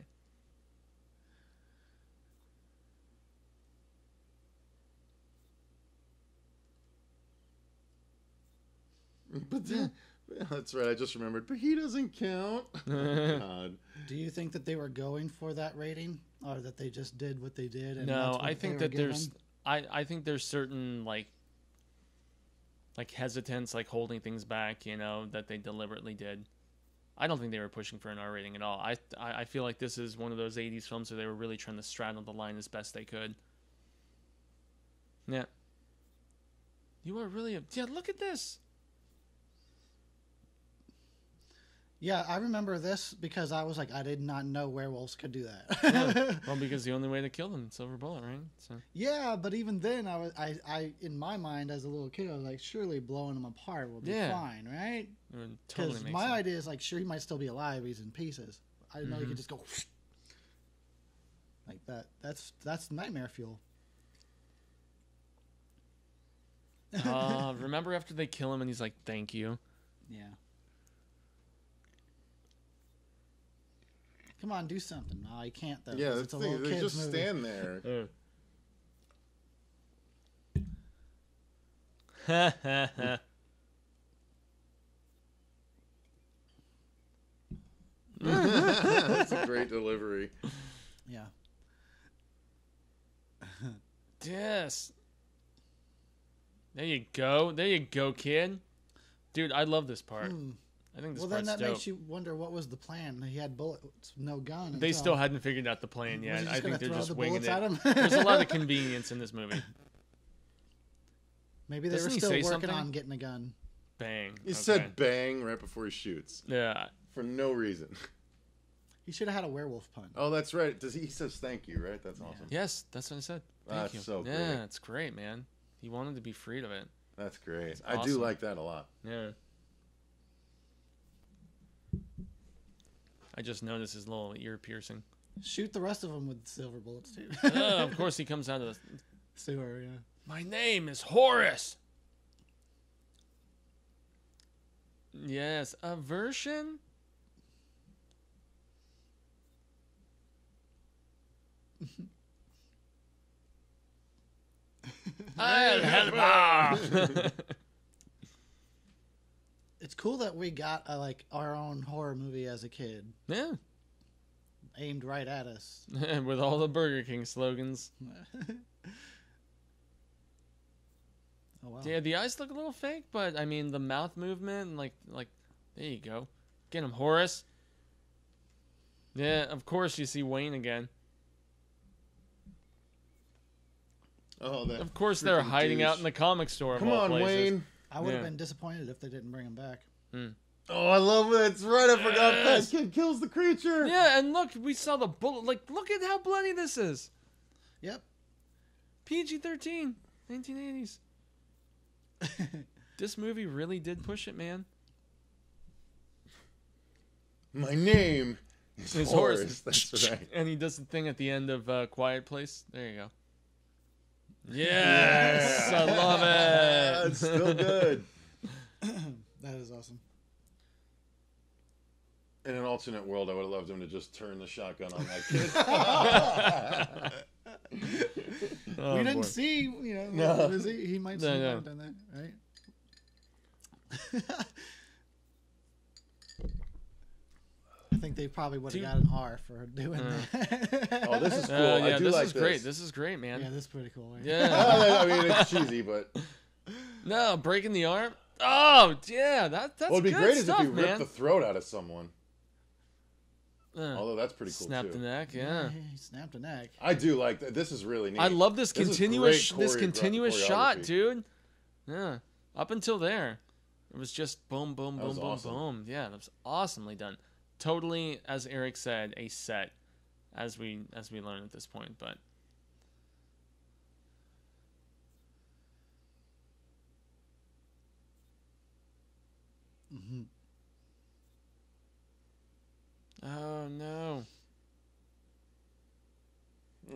S1: But then, yeah, that's right. I just remembered. But he doesn't count. God.
S3: Do you think that they were going for that rating, or that they just did what they did? And
S2: No,
S3: that's what
S2: I
S3: they
S2: think
S3: were
S2: that there's...
S3: given?
S2: I think there's certain, like hesitance, like holding things back, that they deliberately did. I don't think they were pushing for an R rating at all. I feel like this is one of those 80s films where they were really trying to straddle the line as best they could. Yeah. You are really... Yeah, look at this.
S3: Yeah, I remember this because I was like, I did not know werewolves could do that.
S2: Yeah. Well, because the only way to kill them is silver bullet, right? So
S3: Yeah, but even then, I in my mind as a little kid, I was like, surely blowing them apart will be
S2: Yeah.
S3: fine, right?
S2: it would
S3: Because
S2: totally make
S3: my
S2: sense.
S3: idea is like, sure, he might still be alive. He's in pieces. I didn't know he could just go like that. That's nightmare fuel.
S2: Remember after they kill him and he's like, "Thank you."
S3: Yeah. Come on, do something. No, I can't though.
S1: Yeah,
S3: 'cause
S1: that's
S3: it's a
S1: the thing.
S3: little
S1: They
S3: kid's
S1: just
S3: movie.
S1: stand there. That's a great delivery.
S3: Yeah.
S2: Yes. There you go, kid. Dude, I love this part. I think this
S3: Well, then
S2: part's
S3: that
S2: dope.
S3: makes you wonder what was the plan. He had bullets, no gun.
S2: They
S3: until-
S2: still hadn't figured out the plan
S3: Was
S2: yet.
S3: he just
S2: I think
S3: gonna
S2: they're
S3: throw
S2: just
S3: the
S2: winging
S3: bullets
S2: it.
S3: at him?
S2: There's a lot of convenience in this movie.
S3: Maybe they
S2: Doesn't
S3: were
S2: he
S3: still
S2: say
S3: working
S2: something?
S3: on getting a gun.
S2: Bang.
S1: He
S2: Okay.
S1: said bang right before he shoots.
S2: Yeah.
S1: For no reason.
S3: He should have had a werewolf pun.
S1: Oh, that's right. He says thank you, right? That's awesome.
S2: Yes, that's what I said. Thank
S1: That's
S2: you.
S1: so great.
S2: Yeah, it's great, man. He wanted to be freed of it.
S1: That's great.
S2: It's
S1: I do
S2: awesome.
S1: like that a lot.
S2: Yeah. I just noticed his little ear piercing.
S3: Shoot the rest of them with silver bullets too.
S2: Of course, he comes out of the
S3: sewer. Yeah.
S2: My name is Horace. Yes, a version.
S3: It's cool that we got like our own horror movie as a kid,
S2: Yeah,
S3: aimed right at us.
S2: with all the Burger King slogans.
S3: Oh wow.
S2: Yeah, the eyes look a little fake, but I mean the mouth movement, like there you go. Get him, Horace. Yeah, of course you see Wayne again.
S1: Oh, that.
S2: Of course they're
S1: freaking
S2: hiding out
S1: douche.
S2: in the comic store. of
S1: Come
S2: all
S1: on,
S2: places.
S1: Wayne.
S3: I would have
S2: Yeah.
S3: been disappointed if they didn't bring him back.
S1: Oh, I love it. That's right. I forgot that
S2: Yes.
S1: kid kills the creature.
S2: Yeah, and look, we saw the bullet. Like, look at how bloody this is.
S3: Yep.
S2: PG-13, 1980s. This movie really did push it, man.
S1: My name is
S2: His
S1: Horace.
S2: horse.
S1: That's right.
S2: And he does the thing at the end of Quiet Place. There you go. Yes, I love it.
S1: It's still good.
S3: That is awesome.
S1: In an alternate world, I would have loved him to just turn the shotgun on that kid.
S2: Oh,
S3: we didn't
S2: boy.
S3: see,
S1: No.
S3: what is he? He might see
S2: No.
S3: have done that, right? I think they probably would have
S2: Dude.
S3: got an R for doing that.
S1: Oh, this is cool.
S2: Yeah,
S1: I do
S2: this
S1: like
S2: is great. This is great, man.
S3: Yeah, this is pretty cool. Right?
S2: Yeah.
S1: I mean, it's cheesy, but
S2: No, breaking the arm. Oh, yeah, that's
S1: what would be
S2: good
S1: great is
S2: stuff,
S1: if you
S2: man.
S1: ripped the throat out of someone.
S2: Uh,
S1: Although that's pretty cool
S2: Snap
S1: too.
S2: the neck, yeah.
S3: He snapped a neck.
S1: I do like that. This is really neat.
S2: I love this
S1: This is
S2: continuous
S1: great
S2: continuous shot,
S1: choreography.
S2: dude. Yeah. Up until there, it was just boom, boom,
S1: That
S2: boom,
S1: was
S2: boom,
S1: awesome.
S2: boom. Yeah, that was awesomely done. Totally, as Eric said, a set, as we learn at this point. But
S3: Mm-hmm.
S2: oh no,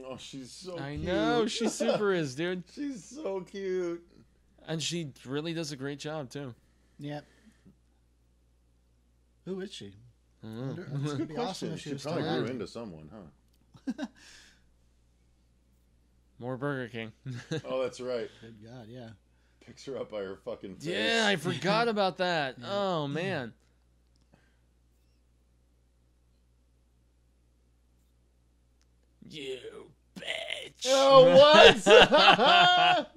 S1: Oh, she's so
S2: I
S1: cute.
S2: know she super is, dude,
S1: She's so cute.
S2: and she really does a great job too.
S3: Yep. Who is she? I
S2: Mhm.
S3: wonder- It's gonna be awesome if she
S1: She
S3: was
S1: probably
S3: still
S1: grew
S3: alive.
S1: into someone, huh?
S2: More Burger King.
S1: Oh, that's right.
S3: Good God, yeah.
S1: Picks her up by her fucking face.
S2: Yeah, I forgot about that.
S3: Yeah.
S2: Oh man. You bitch.
S1: Oh, what?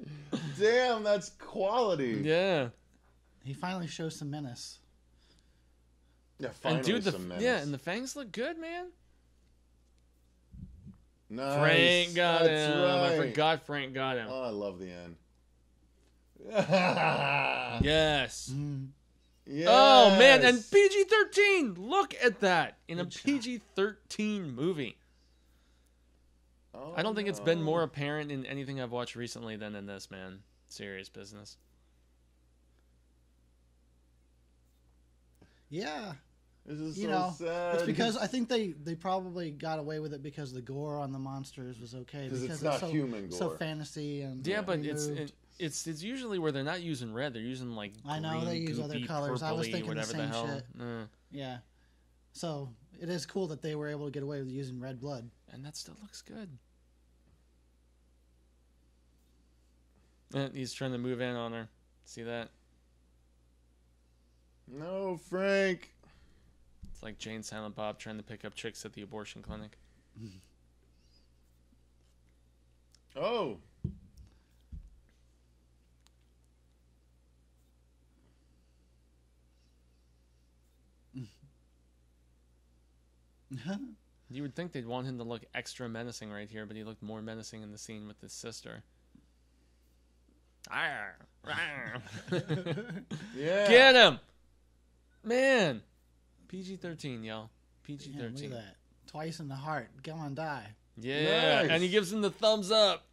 S1: Damn, that's quality.
S2: Yeah.
S3: He finally shows some menace.
S1: Yeah, finally
S2: And dude,
S1: some menace.
S2: yeah, and the fangs look good, man.
S1: Nice.
S2: Frank got
S1: That's
S2: him.
S1: Right.
S2: I forgot Frank got him.
S1: Oh, I love the end.
S2: Yes.
S3: Mm.
S1: Yes.
S2: Oh man, and PG-13. Look at that in a
S3: Good job.
S2: PG-13 movie.
S1: Oh,
S2: I don't think it's been
S1: no.
S2: more apparent in anything I've watched recently than in this, man. Serious business.
S3: Yeah.
S1: This is
S3: You
S1: so
S3: know,
S1: sad.
S3: It's because I think they probably got away with it because the gore on the monsters was okay.
S1: Because
S3: Because
S1: it's not
S3: so,
S1: human
S3: so
S1: gore.
S3: fantasy and
S2: Yeah, but
S3: removed.
S2: it's usually where they're not using red. They're using like
S3: I know, they
S2: green,
S3: use other
S2: goopy,
S3: colors. I was
S2: purpley,
S3: thinking the
S2: whatever
S3: same
S2: hell.
S3: shit. Yeah. So it is cool that they were able to get away with using red blood.
S2: And that still looks good. And he's trying to move in on her. See that?
S1: No, Frank.
S2: It's like Jane Silent Bob trying to pick up chicks at the abortion clinic.
S1: Oh.
S2: You would think they'd want him to look extra menacing right here, but he looked more menacing in the scene with his sister. Arr, arr.
S1: Yeah.
S2: Get him! Man! PG-13, y'all.
S3: Yeah,
S2: PG-13.
S3: look at that. twice in the heart. Go on, die.
S2: Yeah,
S1: Nice.
S2: and he gives him the thumbs up.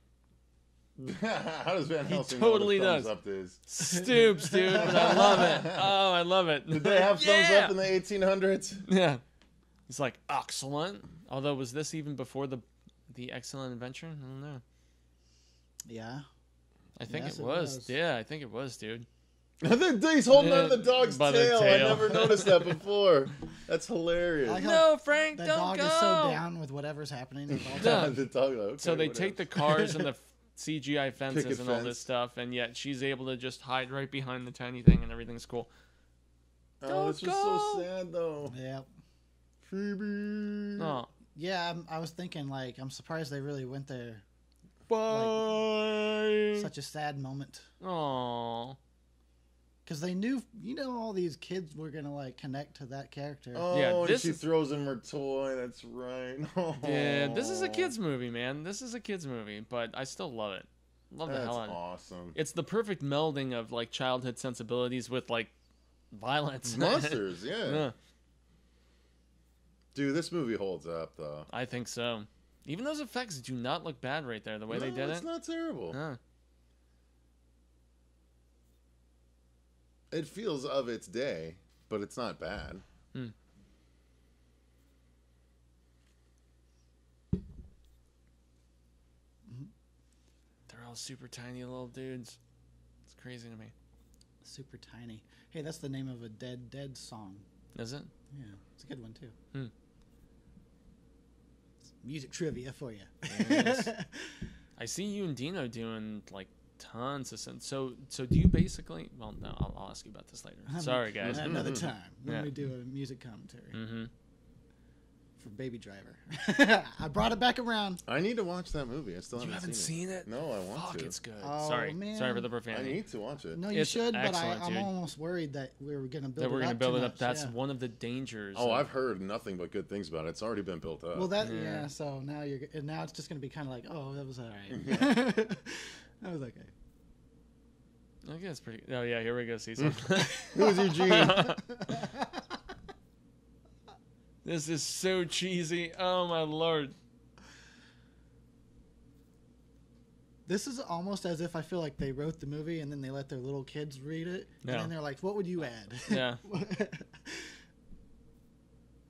S1: How does Van Helsing
S2: totally
S1: know what a thumbs
S2: does.
S1: up is?
S2: Stoops, dude, but I love it. Oh, I love it.
S1: Did they have thumbs
S2: Yeah.
S1: up in the 1800s?
S2: Yeah. It's like, excellent. Although, was this even before the excellent adventure? I don't know.
S3: Yeah.
S2: I think
S3: Yes,
S2: it
S3: it
S2: was.
S3: was.
S2: Yeah, I think it was, dude.
S1: He's holding on to the dog's
S2: By the
S1: tail. I
S2: tail.
S1: never noticed that before. That's hilarious.
S3: I like how
S2: No, Frank,
S3: The
S2: don't
S3: dog
S2: go.
S3: is so down with whatever's happening. At all
S2: Yeah.
S3: times.
S1: The dog, okay,
S2: So they
S1: whatever.
S2: take the cars and the CGI fences
S1: Picket
S2: and all
S1: fence.
S2: this stuff, and yet she's able to just hide right behind the tiny thing, and everything's cool.
S1: Oh, it's
S2: Don't
S1: just so
S2: go.
S1: sad though.
S3: Yep.
S1: Phoebe.
S2: Oh,
S3: Yeah, I was thinking, like, I'm surprised they really went there.
S2: bye.
S3: Such a sad moment.
S2: Oh,
S3: Because they knew, all these kids were going to, like, connect to that character.
S1: Oh,
S2: Yeah,
S1: and
S2: this
S1: she
S2: is-
S1: throws him her toy. That's right. Oh.
S2: yeah. This is a kids movie, man. This is a kids movie, but I still love it. Love the
S1: That's
S2: hell out of it.
S1: awesome.
S2: It's the perfect melding of like childhood sensibilities with like violence.
S1: Monsters, yeah.
S2: Yeah,
S1: Dude, this movie holds up though.
S2: I think so. Even those effects do not look bad right there. The way they did
S1: it's
S2: it.
S1: not terrible.
S2: Huh.
S1: It feels of its day, but it's not bad.
S2: They're all super tiny little dudes. It's crazy to me.
S3: Super tiny. Hey, that's the name of a Dead song.
S2: Is it?
S3: Yeah, it's a good one, too.
S2: Hmm.
S3: Music trivia for you.
S2: Yes. I see you and Dino doing like tons of sense. So do you basically? Well, no, I'll ask you about this later. Sorry, guys.
S3: Another time when
S2: Yeah.
S3: we do a music commentary
S2: Mm-hmm.
S3: for Baby Driver. I brought it back around.
S1: I need to watch that movie. I still
S2: You
S1: haven't
S2: haven't seen it?
S1: No, I want
S2: Fuck,
S1: to.
S2: it's good.
S3: Oh,
S2: Sorry,
S3: man.
S2: sorry for the
S1: I
S2: profanity.
S1: need to watch it.
S3: No, you
S2: It's
S3: should, but
S2: excellent,
S3: I'm
S2: dude.
S3: almost worried that we were going to build
S2: That we're
S3: it
S2: gonna
S3: up
S2: build
S3: too
S2: it up.
S3: much,
S2: That's
S3: yeah.
S2: one of the dangers.
S1: Oh,
S2: of-
S1: I've heard nothing but good things about it. It's already been built up.
S3: Well, that
S2: Yeah.
S3: yeah. So now now it's just going to be kind of like, oh, that was all right. That was okay.
S2: I guess pretty. Oh yeah, here we go, Cecil.
S1: Who's Eugene?
S2: This is so cheesy. Oh my lord.
S3: This is almost as if I feel like they wrote the movie and then they let their little kids read it,
S2: Yeah.
S3: and then they're like, "What would you add?"
S2: Yeah.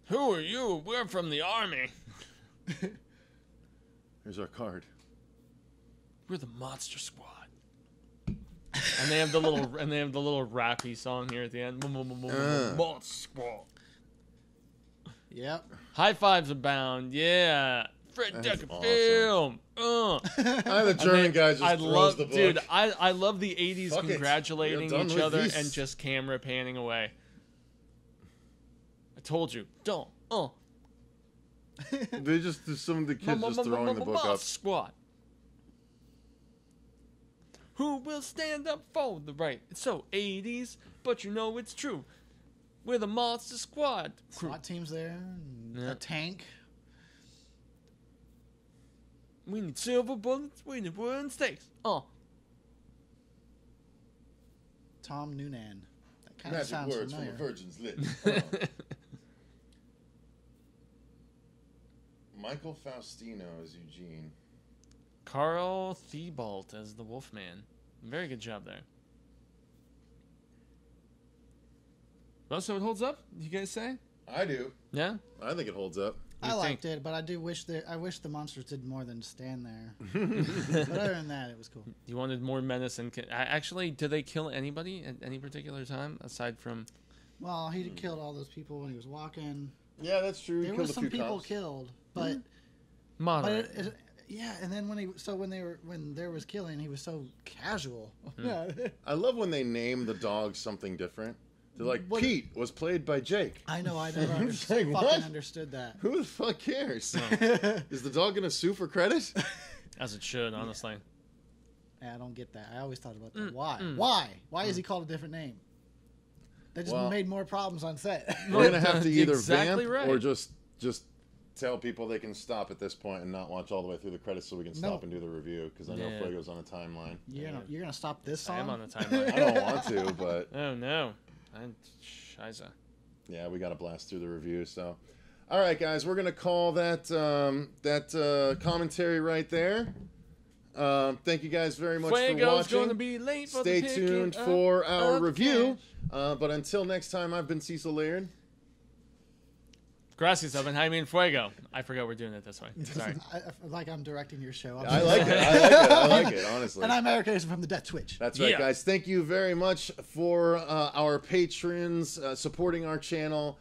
S2: Who are you? We're from the army.
S1: Here's our card.
S2: We're the Monster Squad. And they have the little rappy song here at the end. Monster Squad.
S3: Yep.
S2: High fives abound. Yeah. Fred
S1: That's
S2: Decker
S1: awesome.
S2: film.
S1: The German guy just
S2: I
S1: throws
S2: love,
S1: the book.
S2: dude. I love the '80s
S1: Fuck it.
S2: congratulating
S1: We're done
S2: each
S1: with
S2: other
S1: this.
S2: and just camera panning away. I told you, don't.
S1: They just some of the kids just throwing the book up.
S2: Squad. Who will stand up for the right? It's so '80s, but you know it's true. We're the Monster Squad.
S3: SWAT teams there, and
S2: Yeah.
S3: a tank.
S2: We need silver bullets. We need wooden stakes.
S3: Tom Noonan. That kind of
S1: Magic
S3: sounds
S1: words
S3: familiar.
S1: from a virgin's lips. Michael Faustino as Eugene.
S2: Carl Thibault as the Wolfman. Very good job there. Well, so it holds up, you guys say?
S1: I do.
S2: Yeah?
S1: I think it holds up.
S3: I
S2: you
S3: liked it, but I wish the monsters did more than stand there. But other than that, it was cool.
S2: You wanted more menace and... Actually, did they kill anybody at any particular time, aside from...
S3: Well, he killed all those people when he was walking.
S1: Yeah, that's true. He
S3: There
S1: killed
S3: were
S1: a
S3: some
S1: few
S3: people
S1: cops.
S3: killed, but
S2: Moderate.
S3: yeah. And then when there was killing, he was so casual. Yeah.
S1: I love when they name the dog something different. They're like,
S3: What-
S1: Pete was played by Jake.
S3: I know. I never
S1: It's like,
S3: fucking
S1: what?
S3: understood that.
S1: Who the fuck cares? Is the dog gonna sue for credit?
S2: As it should, honestly.
S3: Yeah, I don't get that. I always thought about that. Why? Why is he called a different name? That just
S1: Well-
S3: made more problems on set.
S1: We're gonna have to either
S2: Exactly
S1: vamp
S2: right.
S1: or just tell people they can stop at this point and not watch all the way through the credits so we can stop and do the review because I know
S2: Yeah.
S1: Fuego's on a timeline.
S3: You're gonna stop this
S2: I
S3: song?
S2: am on the
S1: I
S2: timeline.
S1: don't want to, but
S2: Oh, no. Scheiße.
S1: yeah, we got to blast through the review. So, All right, guys, we're gonna call that commentary right there. Thank you guys very much for
S2: Fuego's
S1: watching.
S2: gonna be late for
S1: Stay
S2: the
S1: tuned
S2: picking
S1: for
S2: up
S1: our
S2: of
S1: review.
S2: cash.
S1: But until next time, I've been Cecil Laird.
S2: Gracias, Evan. How you mean Fuego? I forgot we're doing it this way. Sorry.
S3: I feel like I'm directing your show.
S1: I like it. I like it, honestly.
S3: And I'm Eric Jason from the Death Switch.
S1: That's right,
S2: Yeah.
S1: guys. Thank you very much for our patrons supporting our channel.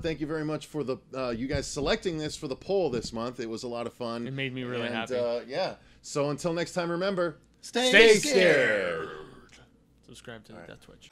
S1: Thank you very much for the you guys selecting this for the poll this month. It was a lot of fun.
S2: It made me really happy.
S1: Yeah. So until next time, remember,
S3: Stay
S1: scared.
S2: Subscribe to the Death Twitch.